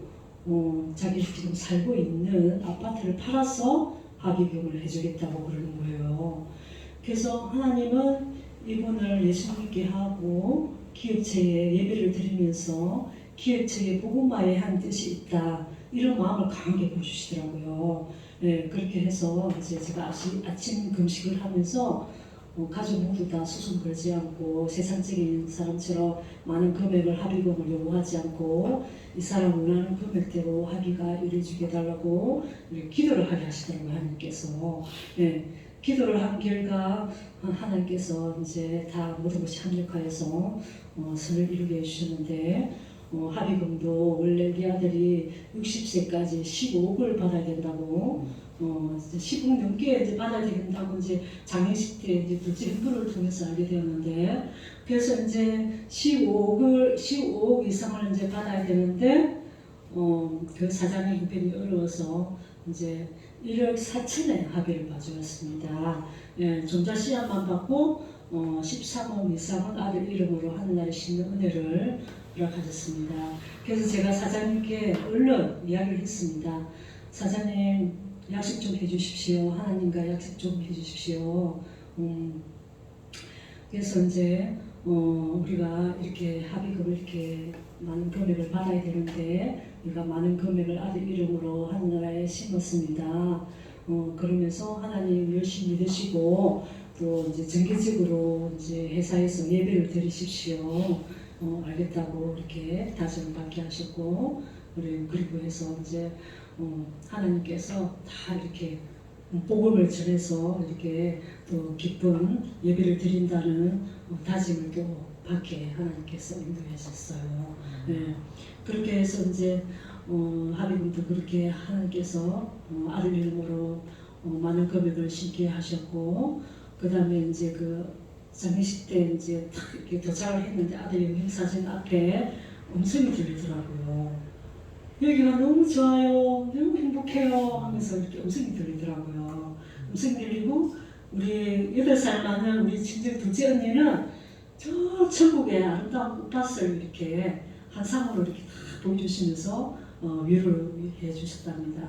S3: 자기 지금 살고 있는 아파트를 팔아서 합의금을 해주겠다고 그러는 거예요. 그래서 하나님은 이분을 예수 믿게 하고 기업체에 예배를 드리면서 기업체에 복음화에 한 뜻이 있다 이런 마음을 강하게 보여주시더라고요. 네, 그렇게 해서 이제 제가 아침 금식을 하면서 가족 모두 다 수송 걸지 않고 세상적인 사람처럼 많은 금액을 합의금을 요구하지 않고 이 사람 원하는 금액대로 합의가 이루어지게 해달라고 기도를 하게 하시더라고요. 하나님께서. 네, 기도를 한 결과 하나님께서 이제 다 모든 것이 합력하여서 선을 이루게 해주셨는데 합의금도 원래 우리 아들이 60세까지 15억을 받아야 된다고 10억 넘게 이제 받아야 된다고 이제 장례식 때 이제 둘째 행보를 통해서 알게 되었는데 그래서 이제 15억 이상을 이제 받아야 되는데 그 사장의 형편이 어려워서 이제 1억 4천에 합의를 봐주었습니다. 예, 종자 씨앗만 받고 13억 이상은 아들 이름으로 하늘나라에 심는 은혜를 허락하셨습니다. 그래서 제가 사장님께 얼른 이야기를 했습니다. 사장님 약속 좀 해주십시오. 하나님과 약속 좀 해주십시오. 그래서 이제 우리가 이렇게 합의금을 이렇게 많은 금액을 받아야 되는데 우리가 많은 금액을 아들 이름으로 하늘나라에 심었습니다. 그러면서 하나님 열심히 믿으시고 또 이제 정기적으로 이제 회사에서 예배를 드리십시오. 알겠다고 이렇게 다짐을 받게 하셨고 그리고 해서 이제 하나님께서 다 이렇게 복음을 전해서 이렇게 또 기쁜 예배를 드린다는 다짐을 또 받게 하나님께서 인도하셨어요. 네. 그렇게 해서 이제 합의금도 그렇게 하나님께서 아들 이름으로 많은 금액을 심게 하셨고 그 다음에 이제 그 장례식 때 이제 탁 이렇게 도착을 했는데 아들이 행사진 앞에 음성이 들리더라고요. 여기가 너무 좋아요, 너무 행복해요 하면서 이렇게 음성이 들리더라고요. 음성이 들리고 우리 8살 많은 우리 친정 둘째 언니는 저 천국의 아름다운 꽃밭을 이렇게 한상으로 이렇게 다 보여주시면서 위로를 해주셨답니다.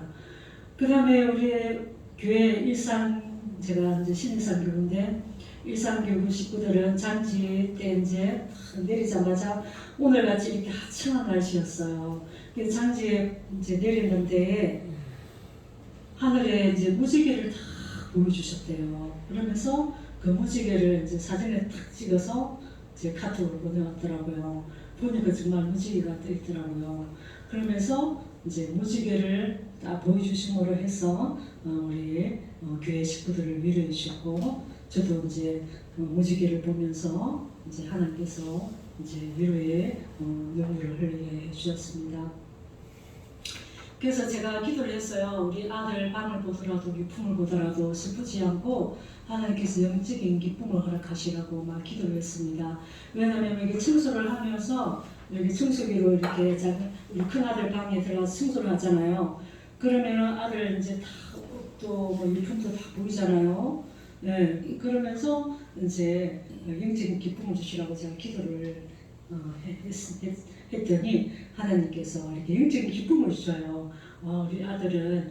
S3: 그 다음에 우리 교회 제가 이제 신일산교구인데 일산교구 식구들은 장지 때 이제 내리자마자 오늘같이 이렇게 화창한 날씨였어요. 그래서 장지에 이제 내렸는데 하늘에 이제 무지개를 다 보여주셨대요. 그러면서 그 무지개를 이제 사진에 탁 찍어서 제 카톡으로 보내왔더라고요. 보니까 정말 무지개가 떠 있더라고요. 그러면서 이제 무지개를 딱 보여주심으로 해서 우리 교회 식구들을 위로해 주셨고, 저도 이제 무지개를 보면서 이제 하나님께서 이제 위로의 눈물을 흘리게 해주셨습니다. 그래서 제가 기도를 했어요. 우리 아들 방을 보더라도 기쁨을 보더라도 슬프지 않고 하나님께서 영적인 기쁨을 허락하시라고 막 기도를 했습니다. 왜냐하면 이게 청소를 하면서 여기 청소기로 이렇게 우리 큰 아들 방에 들어가서 청소를 하잖아요. 그러면은 아들 이제 다 옷도 뭐 일품도 다 보이잖아요. 네, 그러면서 이제 영적인 기쁨을 주시라고 제가 기도를 했더니 하나님께서 이렇게 영적인 기쁨을 주셔요. 우리 아들은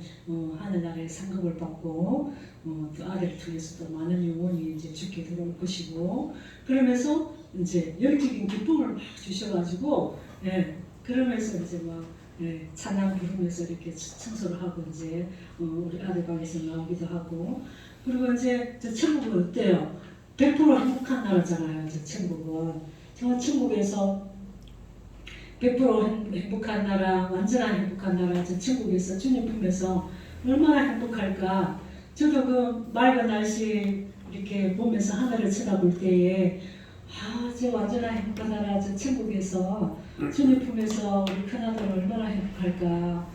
S3: 하늘나라의 상급을 받고 또 아들을 통해서 또 많은 영혼이 이제 주께 들어올 것이고, 그러면서 이제 영적인 기쁨을 막 주셔가지고, 그러면서 이제 막 찬양 부르면서 이렇게 청소를 하고 이제 우리 아들 방에서 나오기도 하고, 그리고 이제 저 천국은 어때요? 100% 행복한 나라잖아요. 저 천국은 정말 천국에서 100% 행복한 나라, 완전한 행복한 나라, 저 천국에서 주님 품에서 얼마나 행복할까. 저도 그 맑은 날씨 이렇게 보면서 하늘을 쳐다볼 때에 저 완전한 행복한 나라, 저 천국에서 주님 품에서 우리 큰아들 얼마나 행복할까.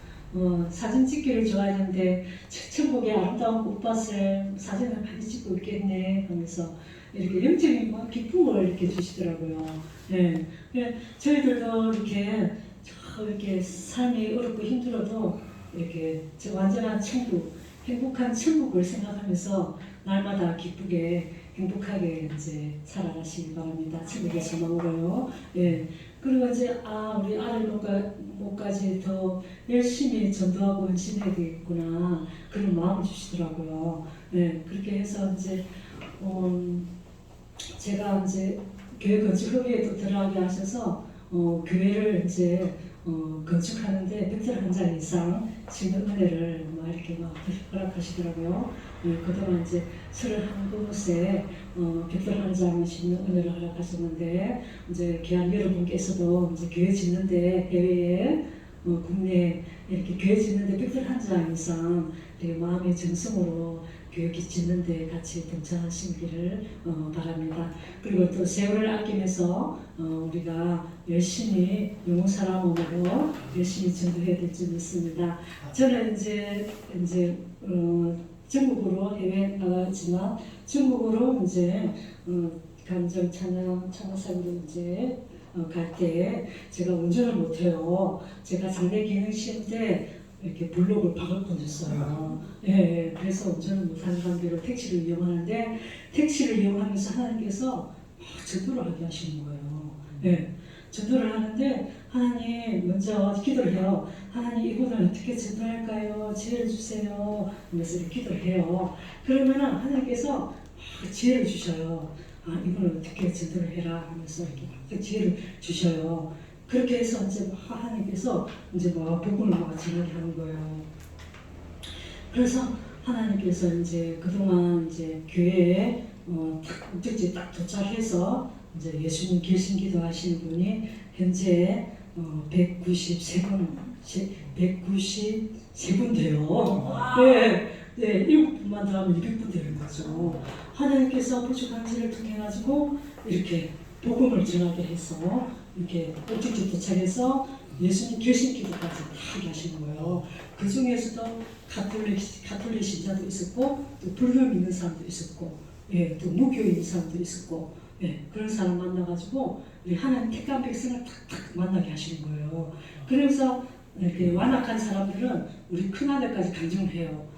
S3: 사진 찍기를 좋아했는데 천국의 아름다운 꽃밭을 사진을 많이 찍고 있겠네 하면서 이렇게 영적인 기쁨을 이렇게 주시더라고요. 네. 저희들도 이렇게 삶이 어렵고 힘들어도 이렇게 저 완전한 천국, 행복한 천국을 생각하면서 날마다 기쁘게 행복하게 이제 살아가시기 바랍니다. 천국에서 나오고요. 예. 그리고 이제 우리 아들 목까지 더 열심히 전도하고 헌신해야 되겠구나 그런 마음을 주시더라고요. 네, 그렇게 해서 이제 제가 이제 교회 건축 협의회도 들어가게 하셔서 교회를 이제 건축하는데 벽돌 한 장 이상 짓는 은혜를 막 이렇게 막 허락하시더라고요. 그동안 이제 31곳에 벽돌 한 장 짓는 은혜를 허락하셨는데, 이제 귀한 여러분께서도 이제 교회 짓는데 해외에 국내에 이렇게 교회 짓는데 벽돌 한 장 이상 되게 마음의 정성으로 교회 짓는데 같이 동참하시기를 바랍니다. 그리고 또 세월을 아끼면서 우리가 열심히 영혼 사람으로 열심히 전도해야 될 점이 있습니다. 저는 이제 전국으로 해외 나가지만 전국으로 이제 감정 찬양사로 이제 갈 때 제가 운전을 못해요. 제가 장례 기능 시험 때 이렇게 블록을 박을 뻔했어요. 예, 그래서 운전을 못하는 관계로 택시를 이용하는데, 택시를 이용하면서 하나님께서 전도를 하게 하시는 거예요. 예, 전도를 하는데 하나님 먼저 기도를 해요. 하나님 이분을 어떻게 전도할까요? 지혜를 주세요. 하면서 이렇게 기도를 해요. 그러면은 하나님께서 지혜를 주셔요. 이분을 어떻게 전도를 해라 하면서 이렇게 지혜를 주셔요. 그렇게 해서 이제 하나님께서 이제 복음을 전하게 하는 거예요. 그래서 하나님께서 이제 그동안 이제 교회에 목적지에 딱 도착해서 이제 예수님 결심기도 하시는 분이 현재 193분 돼요. 네, 7분만 더 하면 200분 되는 거죠. 하나님께서 부족한지를 통해 가지고 이렇게 복음을 전하게 해서 이렇게 목적지 도착해서 예수님 결심기도까지 다 하게 하시는 거예요. 그 중에서도 가톨릭 신자도 있었고, 또 불교 믿는 사람도 있었고, 또 무교인 사람도 있었고, 그런 사람 만나가지고 우리 하나님 택한 백성을 탁탁 만나게 하시는 거예요. 그래서 이렇게 완악한 사람들은 우리 큰 아들까지 간증해요.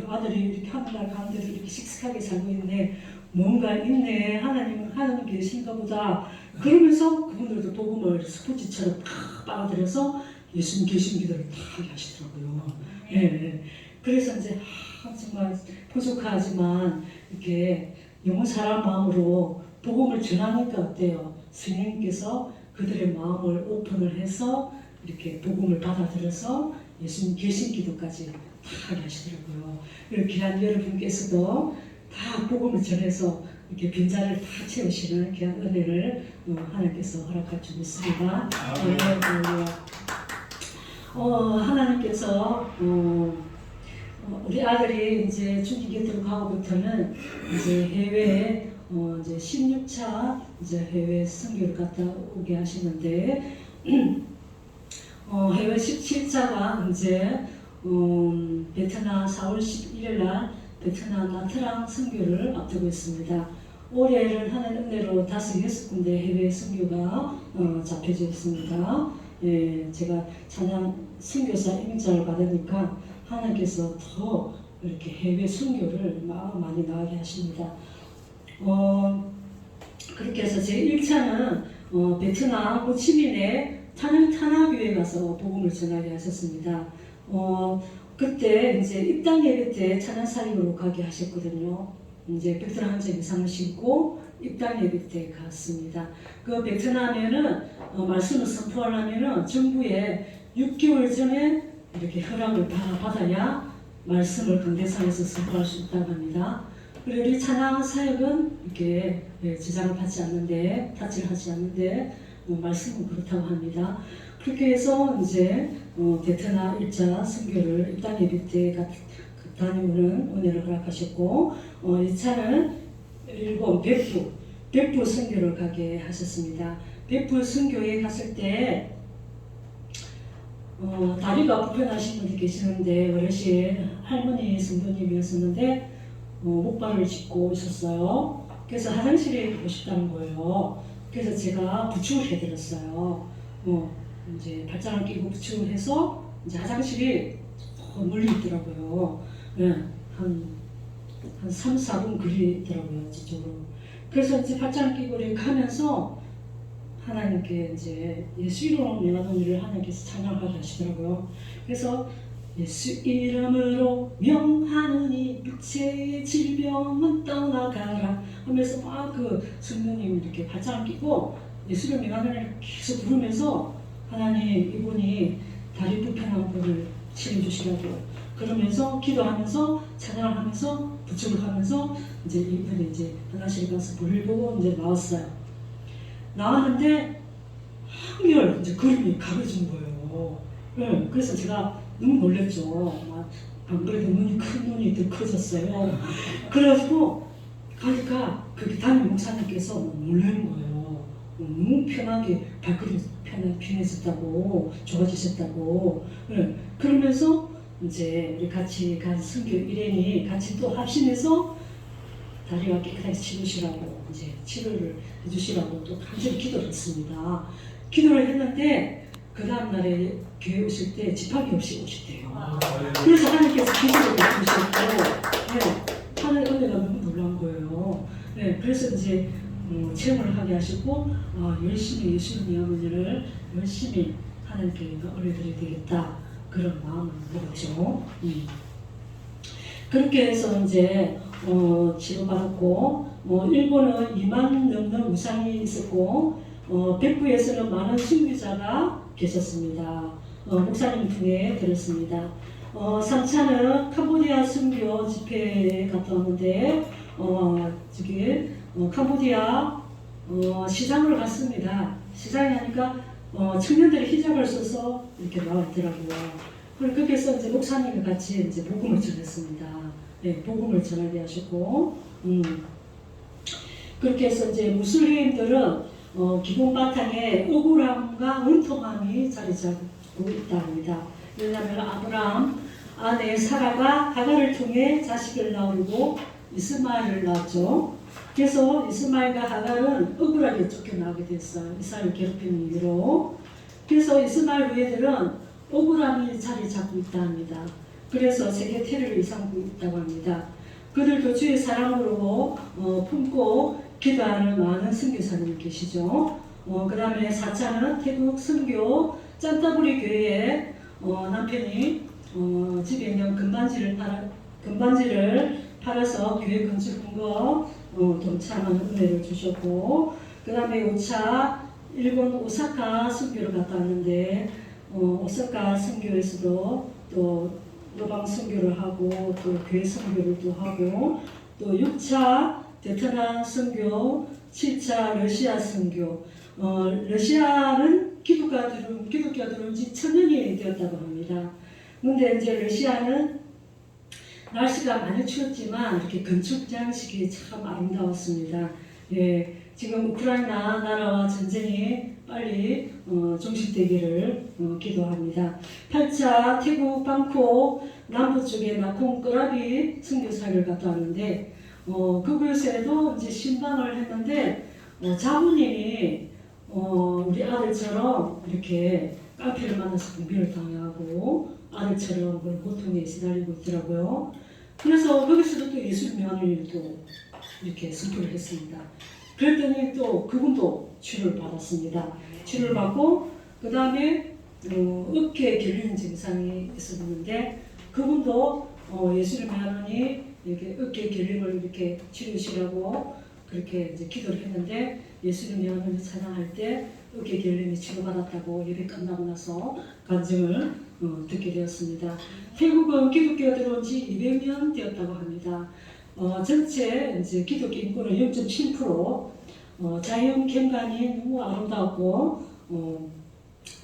S3: 아들이 이렇게 하늘나라 가운데서 이렇게 씩씩하게 살고 있네. 뭔가 있네. 하나님 계신가 보다. 그러면서 그분들도 복음을 스포츠처럼 팍 빨아들여서 예수님 계신 기도를 다 하게 하시더라고요. 그래서 이제 정말 부족하지만 이렇게 영혼 사람 마음으로 복음을 전하니까 어때요? 스님께서 그들의 마음을 오픈을 해서 이렇게 복음을 받아들여서 예수님 계신 기도까지 다 하게 하시더라고요. 그리고 귀한 여러분께서도 다 복음을 전해서 이렇게 빈자를 다 채우시는 귀한 은혜를 하나님께서 허락할 줄 믿습니다. 하나님께서 우리 아들이 이제 중기교 들어가고부터는 이제 해외에 이제 16차 이제 해외 선교를 갔다 오게 하시는데 해외 17차가 이제 베트남 4월 11일 날 베트남 나트랑 선교를 앞두고 있습니다. 올해는 하나님 은혜로 5, 6군데 해외 선교가 잡혀져 있습니다. 예, 제가 찬양 선교사 임자를 받으니까 하나님께서 더 이렇게 해외 선교를 많이 나가게 하십니다. 그렇게 해서 제 1차는 베트남 호치민의 타나교에 가서 복음을 전하게 하셨습니다. 그때 이제 입당 예배 때 찬양 사역으로 가게 하셨거든요. 이제 베트남 한적 이상을 신고 입당 예배 때 갔습니다. 그 베트남에는 말씀을 선포하려면은 정부에 6개월 전에 이렇게 허락을 받아야 말씀을 강대상에서 선포할 수 있다고 합니다. 그리고 우리 찬양 사역은 이렇게 지장을 받지 않는데, 타치를 하지 않는데 말씀은 그렇다고 합니다. 그렇게 해서 이제 베트남 1차 선교를 입당 예배 때 다녀오는 은혜를 허락하셨고 2차는 일본 백부 선교를 가게 하셨습니다. 백부 선교에 갔을 때 다리가 불편하신 분이 계시는데 어르신 할머니 성도님이었었는데 목발을 짚고 있었어요. 그래서 화장실에 가고 싶다는 거예요. 그래서 제가 부축을 해드렸어요. 이제 발장을 끼고 부축을 해서 이제 화장실이 멀리 있더라고요. 네, 한 3, 4분 거리 있더라고요, 저쪽으로. 그래서 이제 발장을 끼고 이렇게 가면서 하나님께 이제 예수 이름으로 명하는 일을 하나님께서 찬양하게 하시더라고요. 그래서 예수 이름으로 명하느니 육체의 질병은 떠나가라 하면서 막 그 성도님 이렇게 발장을 끼고 예수 이름 명하는 일을 계속 부르면서 하나님 이분이 다리 불편한 분을 치료해주시라고 그러면서 기도하면서 찬양을 하면서 부축을 하면서 이제 이분이 이제 화장실에 가서 볼일 보고 이제 나왔어요. 나왔는데 한결 이제 그림이 가려진 거예요. 네, 그래서 제가 너무 놀랬죠. 안 그래도 큰 눈이 더 커졌어요. 그래가지고 가니까 그 담임 목사님께서 놀라는 거예요. 너무 편하게 발걸음이 편해졌다고 좋아지셨다고. 네, 그러면서 이제 우리 같이 간 선교 일행이 같이 또 합심해서 다리가 깨끗하게 치료시라고 이제 치료를 해주시라고 또 간절히 기도를 했습니다. 기도를 했는데 그 다음 날에 교회 오실 때 지팡이 없이 오셨대요. 그래서 하나님께서 기도를 해주셨고, 네, 하나님의 은혜가 너무 놀라운 거예요. 네, 그래서 이제 체험을 하게 하셨고, 열심히 예수님 명하는 열심히 하나님께 올려드려야 되겠다 그런 마음을 먹었죠. 그렇게 해서 이제 치료받았고, 일본은 2만 넘는 우상이 있었고, 백부에서는 많은 sun교자가 계셨습니다. 목사님 중에 들었습니다. 3차는 캄보디아 선교 집회에 갔다 왔는데 캄보디아 시장으로 갔습니다. 시장에 가니까 청년들이 히잡을 써서 이렇게 나와 있더라고요. 그리고 거기서 이제 목사님과 같이 이제 복음을 전했습니다. 네, 복음을 전하게 하셨고, 그렇게 해서 이제 무슬림들은 기본 바탕에 억울함과 원통함이 자리 잡고 있다 합니다. 왜냐하면 아브라함 아내 사라가 하갈을 통해 자식을 낳으려고 이스마엘을 낳았죠. 그래서 이스마엘과 하갈은 억울하게 쫓겨나게 됐어요. 이스라엘을 괴롭히는 이유로. 그래서 이스마엘 후예들은 억울함이 자리 잡고 있다 합니다. 그래서 세계 테러를 일삼고 있다고 합니다. 그들도 주의 사랑으로 품고 기도하는 많은 선교사님이 계시죠. 그 다음에 4차는 태국 선교 짠따부리 교회에 남편이 집에 있는 금반지를 팔아서 교회 건축한 거 동참하는 은혜를 주셨고, 그 다음에 5차 일본 오사카 선교를 갔다 왔는데 오사카 선교에서도 또 노방 선교를 하고 또 교회 선교를 또 하고 또 6차 베트남 선교, 7차 러시아 선교. 러시아는 기독교가 들어온 지 1000년이 되었다고 합니다. 근데 이제 러시아는 날씨가 많이 추웠지만 이렇게 건축 장식이 참 아름다웠습니다. 예, 지금 우크라이나 나라와 전쟁이 빨리 종식되기를 기도합니다. 8차 태국 방콕 남부 쪽에 나콩 끄라비 선교사를 갔다 왔는데 그곳에도 이제 신방을 했는데 자부님이 우리 아들처럼 이렇게 깡패를 만나서 공비를 당하고 아들처럼 그 고통에 시달리고 있더라고요. 그래서 거기서도 또 예술 명언을 또 이렇게 선포를 했습니다. 그랬더니 또 그분도 치료를 받았습니다. 치료를 받고 그 다음에 어깨에 결림 증상이 있었는데 그분도 예수를 명하니 이렇게 어깨 결림을 이렇게 치료시라고 그렇게 이제 기도를 했는데 예수를 명하니 찬양할 때 어깨 결림이 치료받았다고 예배 끝나고 나서 간증을 듣게 되었습니다. 태국은 기독교가 들어온 지 200년 되었다고 합니다. 전체 이제 기독교 인구는 0.7%, 자연 경관이 너무 아름답고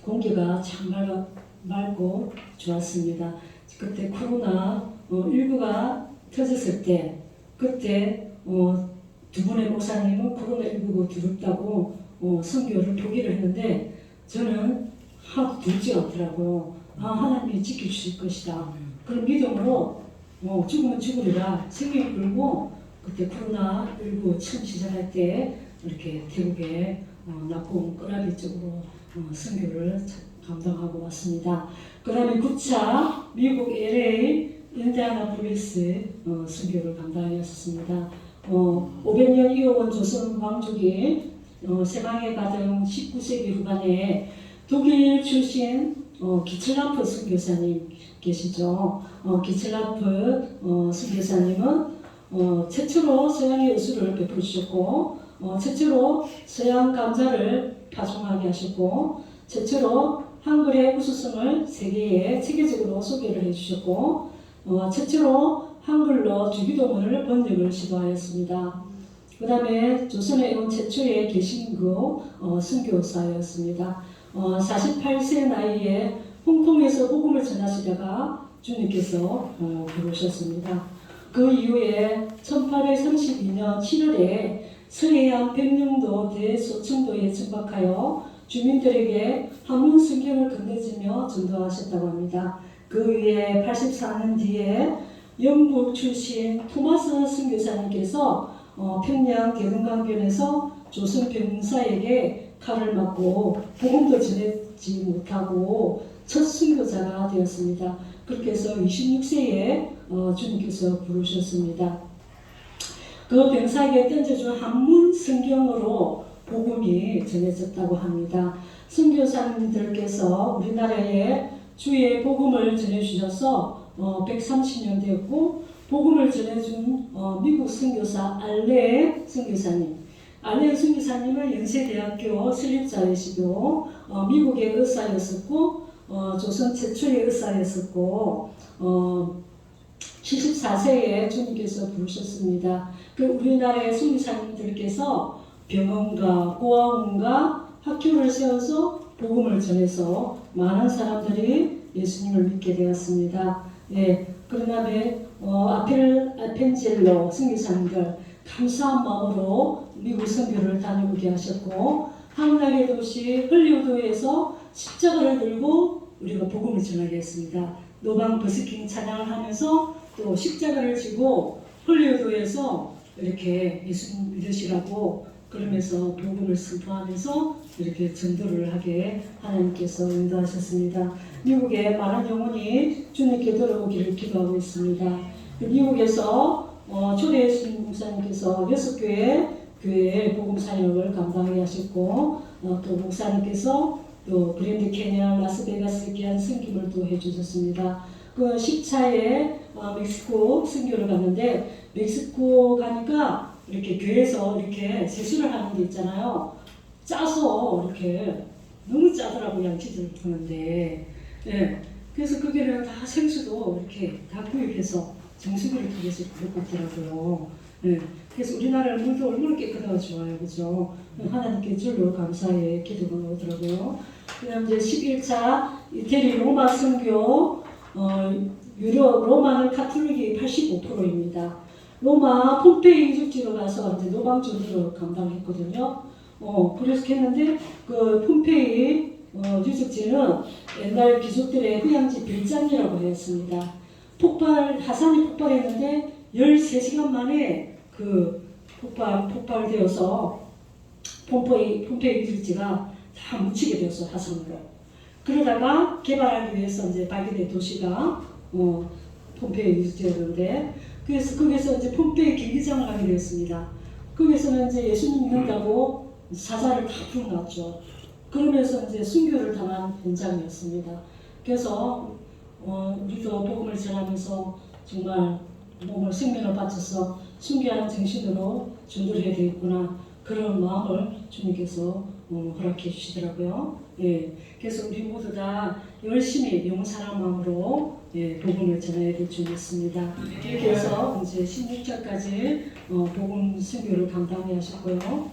S3: 공기가 참 맑고 좋았습니다. 그때 코로나 19가 터졌을 때 그때 두 분의 목사님은 코로나19가 두렵다고 선교를 포기를 했는데 저는 하나도 두렵지 않더라고요. 하나님이 지켜주실 것이다. 그런 믿음으로 죽으면 죽으리라 생명을 걸고 그때 코로나19 처음 시작할 때 이렇게 태국에 낙공 끄라비 쪽으로 선교를 감당하고 왔습니다. 그 다음에 9차 미국 LA 인디아나폴리스 선교를 감당하였습니다. 500년 이어온 조선 왕족이 세방에 가던 19세기 후반에 독일 출신 기첼라프 선교사님 계시죠. 기첼라프 선교사님은 최초로 서양의 의술을 베풀어 주셨고 최초로 서양 감자를 파송하게 하셨고 최초로 한글의 우수성을 세계에 체계적으로 소개를 해주셨고 최초로 한글로 주기도문을 번역을 시도하였습니다. 그 다음에 조선에 온 최초의 개신교 선교사였습니다. 48세 나이에 홍콩에서 복음을 전하시다가 주님께서 부르셨습니다. 그 이후에 1832년 7월에 서해안 백령도 대소청도에 정박하여 주민들에게 한문 성경을 건네주며 전도하셨다고 합니다. 그 후에 84년 뒤에 영국 출신 토마스 선교사님께서 평양 대동강변에서 조선 병사에게 칼을 맞고 복음도 전하지 못하고 첫 선교자가 되었습니다. 그렇게 해서 26세에 주님께서 부르셨습니다. 그 병사에게 던져준 한문 성경으로 복음이 전해졌다고 합니다. 선교사님들께서 우리나라에 주의 복음을 전해주셔서 130년 되었고 복음을 전해준 미국 선교사 알레 선교사님, 알레 선교사님은 연세대학교 설립자이시고 미국의 의사였었고 조선 최초의 의사였었고 74세에 주님께서 부르셨습니다. 그 우리나라의 선교사님들께서 병원과 고아원과 학교를 세워서 복음을 전해서 많은 사람들이 예수님을 믿게 되었습니다. 예, 그러나 아펜젤로 선교사님들 감사한 마음으로 미국 선교를 다녀오게 하셨고 한국의 도시 헐리우드에서 십자가를 들고 우리가 복음을 전하게 했습니다. 노방 버스킹 찬양을 하면서 또 십자가를 지고 헐리우드에서 이렇게 예수님 믿으시라고 그러면서 복음을 선포하면서 이렇게 전도를 하게 하나님께서 인도하셨습니다. 미국에 많은 영혼이 주님께 돌아오기를 기도하고 있습니다. 미국에서 초대해주신 목사님께서 6교회의 복음 사역을 감당하게 하셨고 또 목사님께서 또 그랜드 캐니언 라스베가스 귀한 선교를 또 해주셨습니다. 그 10차에 멕시코 선교를 갔는데 멕시코 가니까 이렇게 교회에서 이렇게 세수를 하는 게 있잖아요. 짜서 이렇게 너무 짜더라고요. 양치질을 하는데 예, 그래서 거기는 다 생수도 이렇게 다 구입해서 정수기를 통해서 먹고 있더라고요. 네. 그래서 우리나라는 물도 얼마나 깨끗하고 좋아요. 그죠? 하나님께 줄로 감사의 기도가 나오더라고요. 그 다음 이제 11차 이태리 로마 선교, 유럽, 로마는 카톨릭이 85%입니다. 로마 폼페이 유적지로 가서 이제 노방전으로 감당했거든요. 그래서 했는데 그 폼페이 유적지는 옛날 귀족들의 휴양지 별장이라고 했습니다. 화산이 폭발했는데 13시간 만에 그 폭발되어서 폼페이 유적지가 다 묻히게 되었어, 화산으로. 그러다가 개발하기 위해서 이제 발견된 도시가 폼페이 유적지였는데, 그래서 거기서 이제 폼페이 경기장을 하게 되었습니다. 거기서는 이제 예수님 믿는다고 사자를 다 풀어놨죠. 그러면서 이제 순교를 당한 현장이었습니다. 그래서 우리도 복음을 전하면서 정말 몸을 생명을 바쳐서 순교하는 정신으로 전도를 해야 되겠구나, 그런 마음을 주님께서 허락해 주시더라고요. 예, 그래서 우리 모두 다 열심히 영사랑 마음으로 복음을 전해야 될 줄 믿습니다. 이렇게 해서 이제 16절까지 복음 순교를 감당해 하셨고요.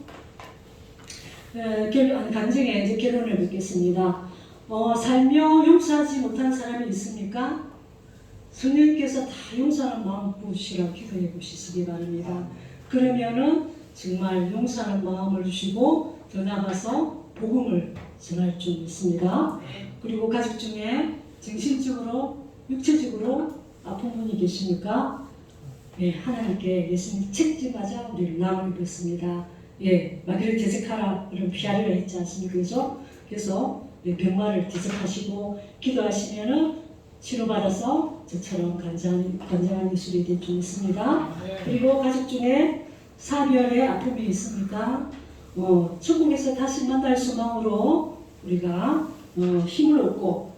S3: 간증에 이제 결론을 맺겠습니다. 살며 용서하지 못한 사람이 있습니까? 성령께서 다 용서하는 마음 부으시라고 기도해 보시기 바랍니다. 그러면은 정말 용서하는 마음을 주시고 더 나아가서 복음을 전할 줄 믿습니다. 그리고 가족 중에 정신적으로, 육체적으로 아픈 분이 계십니까? 예, 하나님께 예수님 책임하자 우리를 나무를 뵙습니다. 예, 마귀를 대적하라, 그런 피하리라 했지 않습니까? 그래서 병마를 대적하시고 기도하시면은 치료받아서 저처럼 간절한 예술이 될 줄 믿습니다. 그리고 가족 중에 사별의 아픔이 있습니까? 천국에서 다시 만날 소망으로 우리가 힘을 얻고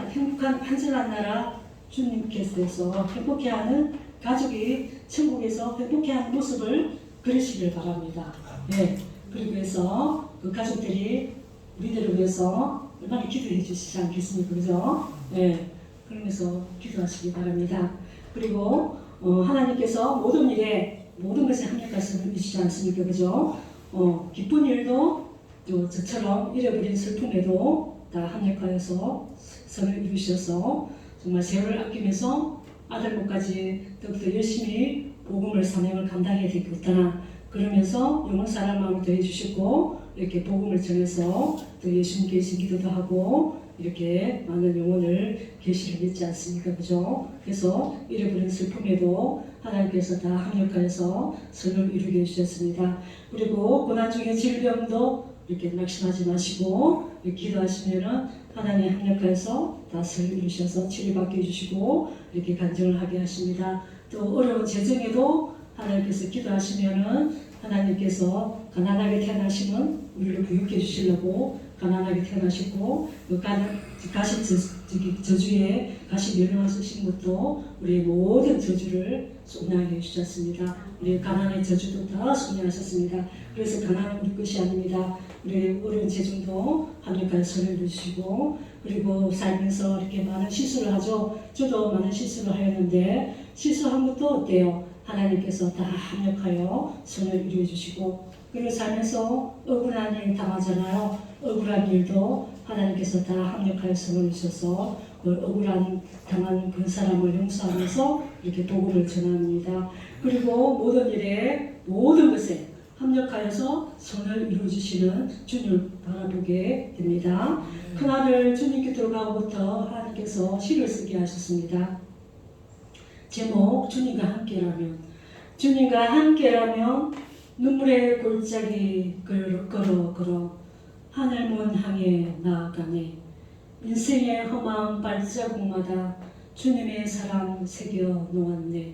S3: 행복한 안전한 나라 주님께서 행복해하는 가족이 천국에서 행복해하는 모습을 그리시길 바랍니다. 네. 그리고 해서 그 가족들이 우리들을 위해서 얼마나 기도해 주시지 않겠습니까? 그죠? 네. 그러면서 기도하시기 바랍니다. 그리고 하나님께서 모든 일에 모든 것에 합력하심을 주시지 않습니까? 그죠? 기쁜 일도 또 저처럼 잃어버린 슬픔에도 다 합력하여서 선을 이루셔서 정말 세월을 아끼면서 아들목까지 더욱더 열심히 복음을 사명을 감당해야 되겠구나, 그러면서 영혼 사랑 마음을 더해 주시고 이렇게 복음을 전해서 또 예수님 계신 기도도 하고 이렇게 많은 영혼을 계시를 믿지 않습니까? 그죠? 그래서 잃어버린 슬픔에도 하나님께서 다 합력하여서 선을 이루게 해주셨습니다. 그리고 고난 중에 질병도 이렇게 낙심하지 마시고 이렇게 기도하시면은 하나님 합력하여서 다 선을 이루셔서 치료받게 해주시고 이렇게 간증을 하게 하십니다. 또 어려운 재정에도 하나님께서 기도하시면은 하나님께서 가난하게 태어나시면 우리를 교육해 주시려고 가난하게 태어나시고 가시 저주에 가시 멸망하신 것도 우리의 모든 저주를 속량하게 해주셨습니다. 우리의 가난의 저주도 다 속량하셨습니다. 그래서 가난은 우리 것이 아닙니다. 우리의 어려운 재정도 합력하여 선을 주시고, 그리고 살면서 이렇게 많은 실수를 하죠. 저도 많은 실수를 하였는데 실수한 것도 어때요? 하나님께서 다 합력하여 선을 이루어 주시고, 그리고 살면서 억울한 일 당하잖아요. 억울한 일도 하나님께서 다 합력하여 선을 주셔서 그 억울한 당한 그 사람을 용서하면서 이렇게 복음을 전합니다. 그리고 모든 일에 모든 것에 합력하여서 선을 이루어 주시는 주님을 바라보게 됩니다. 그날을 주님께 들어가고부터 하나님께서 시를 쓰게 하셨습니다. 제목 주님과 함께라면. 주님과 함께라면 눈물의 골짜기 걸어 하늘문 향해 나아가네. 인생의 험한 발자국마다 주님의 사랑 새겨 놓았네.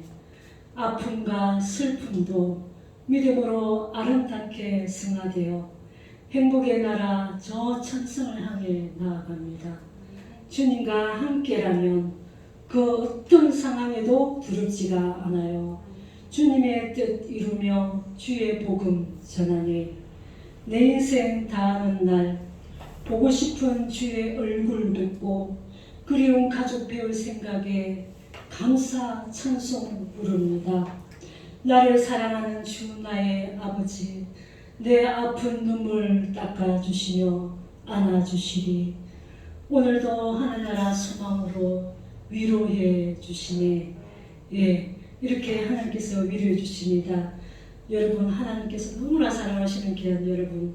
S3: 아픔과 슬픔도 믿음으로 아름답게 승화되어 행복의 나라 저 천성을 향해 나아갑니다. 주님과 함께라면 그 어떤 상황에도 두렵지가 않아요. 주님의 뜻 이루며 주의 복음 전하니 내 인생 다하는 날 보고 싶은 주의 얼굴 뵙고 그리운 가족 배울 생각에 감사 찬송 부릅니다. 나를 사랑하는 주 나의 아버지, 내 아픈 눈물 닦아주시며 안아주시리. 오늘도 하늘나라 소망으로 위로해 주시네. 예, 이렇게 하나님께서 위로해 주십니다. 여러분, 하나님께서 너무나 사랑하시는 귀한 여러분,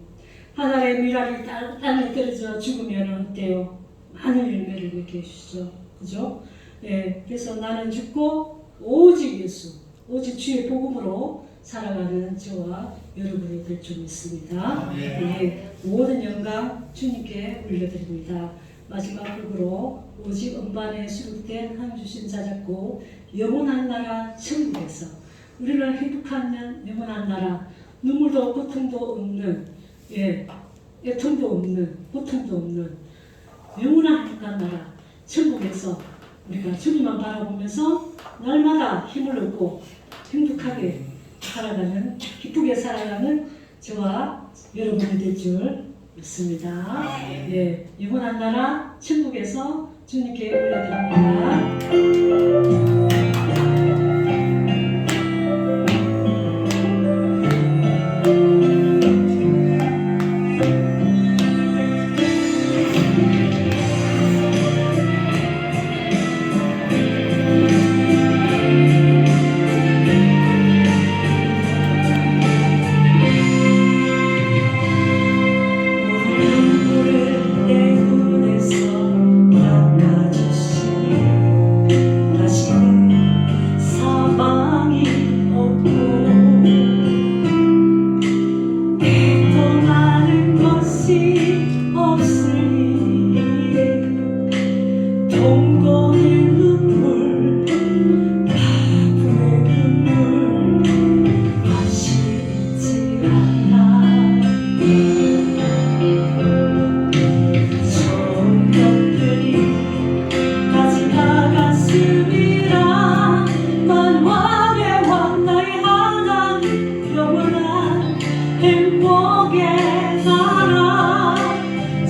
S3: 하나의 미랄이 땅에 떨어져 죽으면 어때요? 많은 열매를 맺게 해주시죠. 그죠? 예, 그래서 나는 죽고 오직 예수, 오직 주의 복음으로 살아가는 저와 여러분이 될 줄 믿습니다. 예, 모든 영광 주님께 올려드립니다. 마지막 곡으로 오직 음반에 수록된 하나님 주신 자작곡 영원한 나라 천국에서 우리는 행복한 영원한 나라, 눈물도 고통도 없는, 예, 애통도 없는, 고통도 없는 영원한 행복한 나라 천국에서 우리가 주님만 바라보면서 날마다 힘을 얻고 행복하게 살아가는, 기쁘게 살아가는 저와 여러분이 될 줄 믿습니다. 예, 영원한 나라 천국에서 주님께 올려드립니다.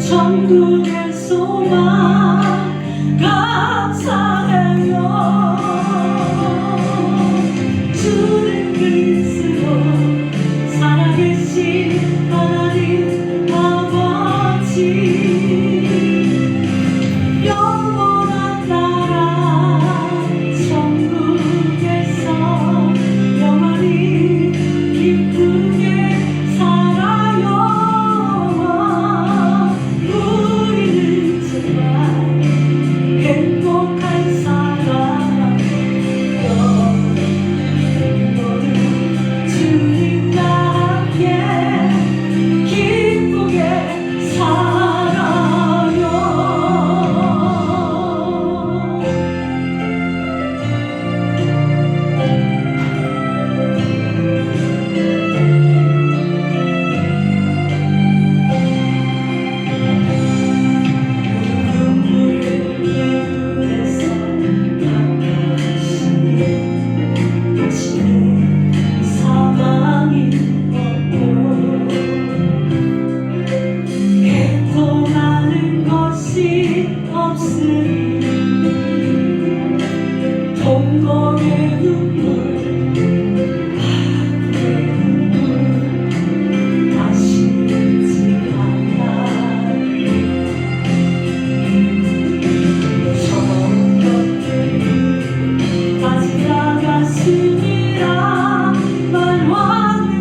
S3: 천국의 소망 감사해요. 주는 그리스도 살아계신 하나님 아버지, 영원한 나라 천국에서 영원히 기쁘게 살아요. 행복한 사랑 모두 주님과 함께 기쁘게 살아요. 동공의 눈물 다시 잊지 않아. 저 곁을 지나갔으리라. 만왕의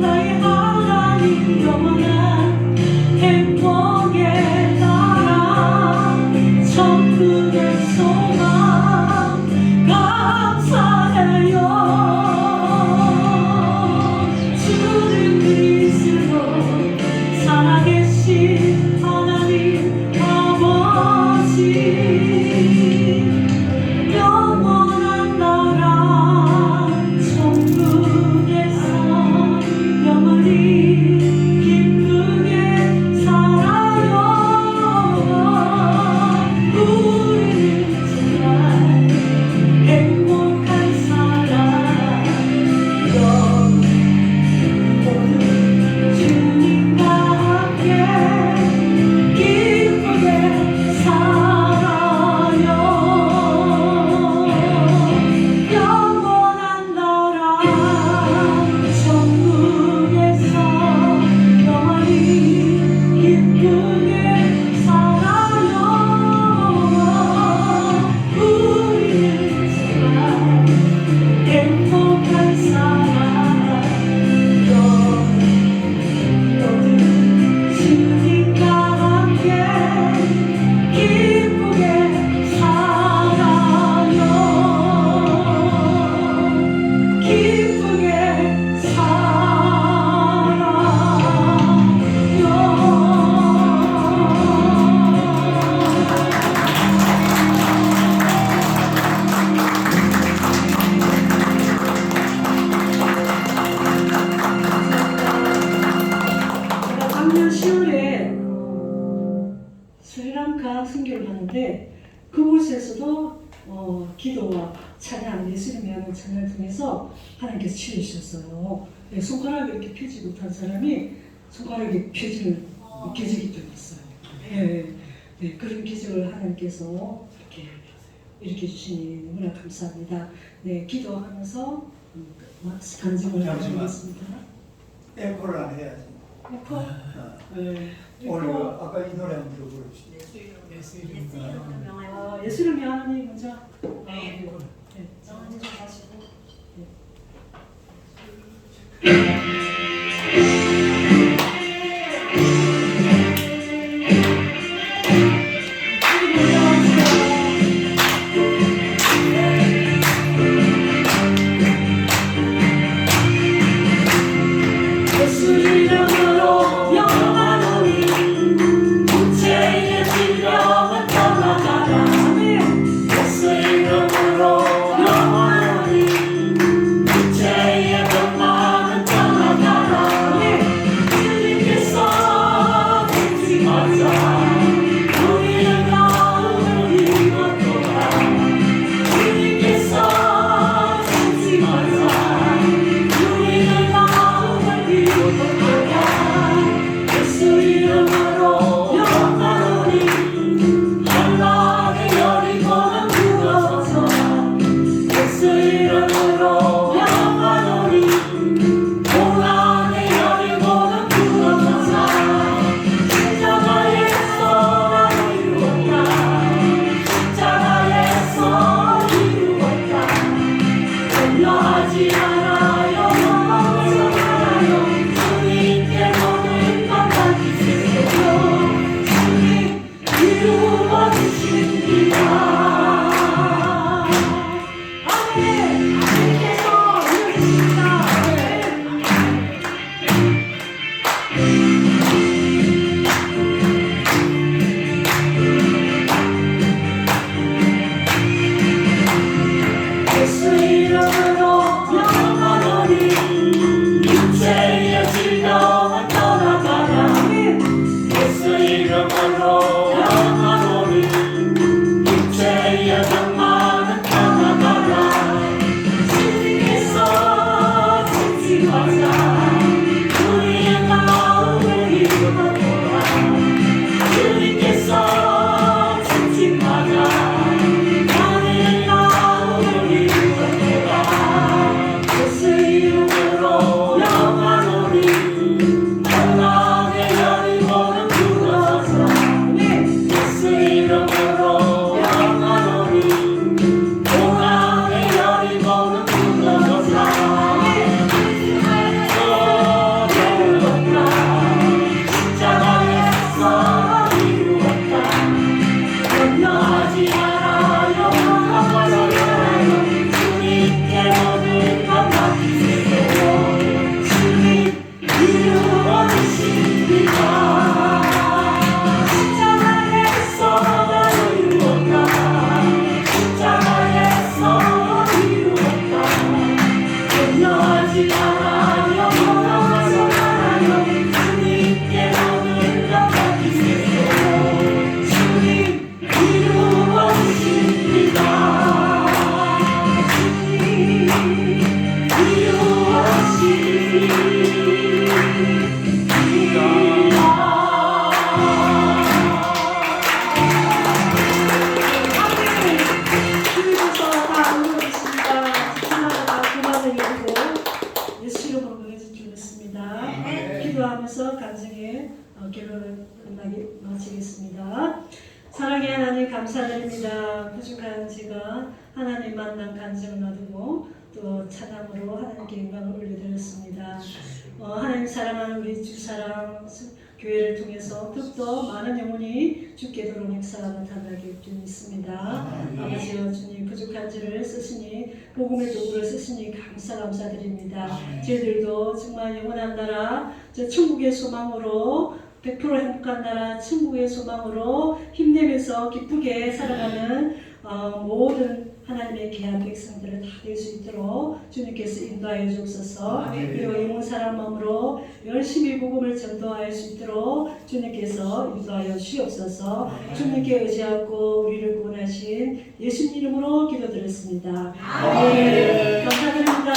S3: 나의 하나님 영원한 행복의 나라 천국의 소망 감사해요. 주는 그리스도 살아계신 하나님 아버지, 영원한 나라 천국에서 영원히 기쁘게 살아요. 우리는 정말 행복한 사랑 모두 주님과 함께 기쁘게 살아요. 10월에 스리랑카 선교를 하는데 그곳에서도 기도와 찬양, 예수를 위하는 찬양을 통해서 하나님께서 치유하셨어요. 네, 손가락이 이렇게 펴지 못한 사람이 손가락이 펴지는 기적이 또 있어요. 네, 네, 그런 기적을 하나님께서 이렇게 일으켜 주시니 너무나 감사합니다. 네, 기도하면서 간증을 하겠습니다.
S4: 앵콜을 안 해야지.
S3: 에코.
S4: 어.
S3: 네.
S4: 오늘
S3: 에코.
S4: 아까 이 노래 한번 들어보십시오.
S3: 예수를 명하니 먼저. 네. 네.
S5: 먼저 가시고. 예수 이름으로 영원하노니 육체의 질병은 떠나가라. 예수 이름으로 영원하노니 육체의 병만은 떠나가라. 주님께서 복종하자. 우리의 마음을 이루었도다. 주님께서 복종하자. 우리의 마음을 이루었도다. 예수 이름으로 영원하노니 한락의 여리고는 무너져서. 예수 이름으로 영원하노니 고난의 여리고는 무너져서. 십자가에서 나를 이루었다. 십자가에서 이루었다. 염려하지 말아요. 염려하지 말아요. 주님께 모든 것 맡기세요. 주님 이루어 주십니다. 아멘. 주님께서 이루어 주십니다. 예수 이름으로 영원하노니 육체의 질병은 떠나가라. 예수 이름으로 영원하노니 육체의 병만은 떠나가라. 주님께서 진칭하자. 우리의 마음을 이루었도다. 주님께서 진칭하자. 우리의 마음을 이루었도다. 예수 이름으로 영원하노니 한락의 여리고는 무너져. 예수 이름으로 영원하노니 고난의 여리고는 무너져. 십자가에서 이루었다. 염려하지 말아요. 염려하지 말아요. 주님께 모든 것 맡기세요. 주님 이루어 주십니다. 십자가에서 나를 이루었다. 십자가에서 이루었다. 염려하지 말아요. 염려하지 말아요. 주님께 모든 것 맡기세요. 주님 이루어 주십니다. 주님 이루어 주님께서 다 이루어주십니다. 주님마다 그만을 이루고 예수 이름으로 보내준 줄 믿습니다. 기도하면서 간증의 결론을 마치겠습니다. 사랑의 하나님 감사드립니다. 부족한 제가 하나님 만난 간증을 놔두고 또 찬양으로 하나님께 영광을 올려드렸습니다. 하나님 사랑하는 우리 주사랑 교회를 통해서 더욱더 많은 영혼이 주께 들어오는 역사가 나타나게 줄 믿습니다. 아버지여 주님 부족한 죄를 쓰시니 복음의 도구를 쓰시니 감사드립니다. 저희들도 정말 영원한 나라 저 천국의 소망으로 100% 행복한 나라 천국의 소망으로 힘내면서 기쁘게 살아가는 모든 하나님의 귀한 백성들을 다 될 수 있도록 주님께서 인도하여 주옵소서. 그리고 이문사람 마음으로 열심히 복음을 전도할 수 있도록 주님께서 인도하여 주옵소서. 주님께 의지하고 우리를 구원하신 예수님 이름으로 기도드렸습니다. 감사드립니다.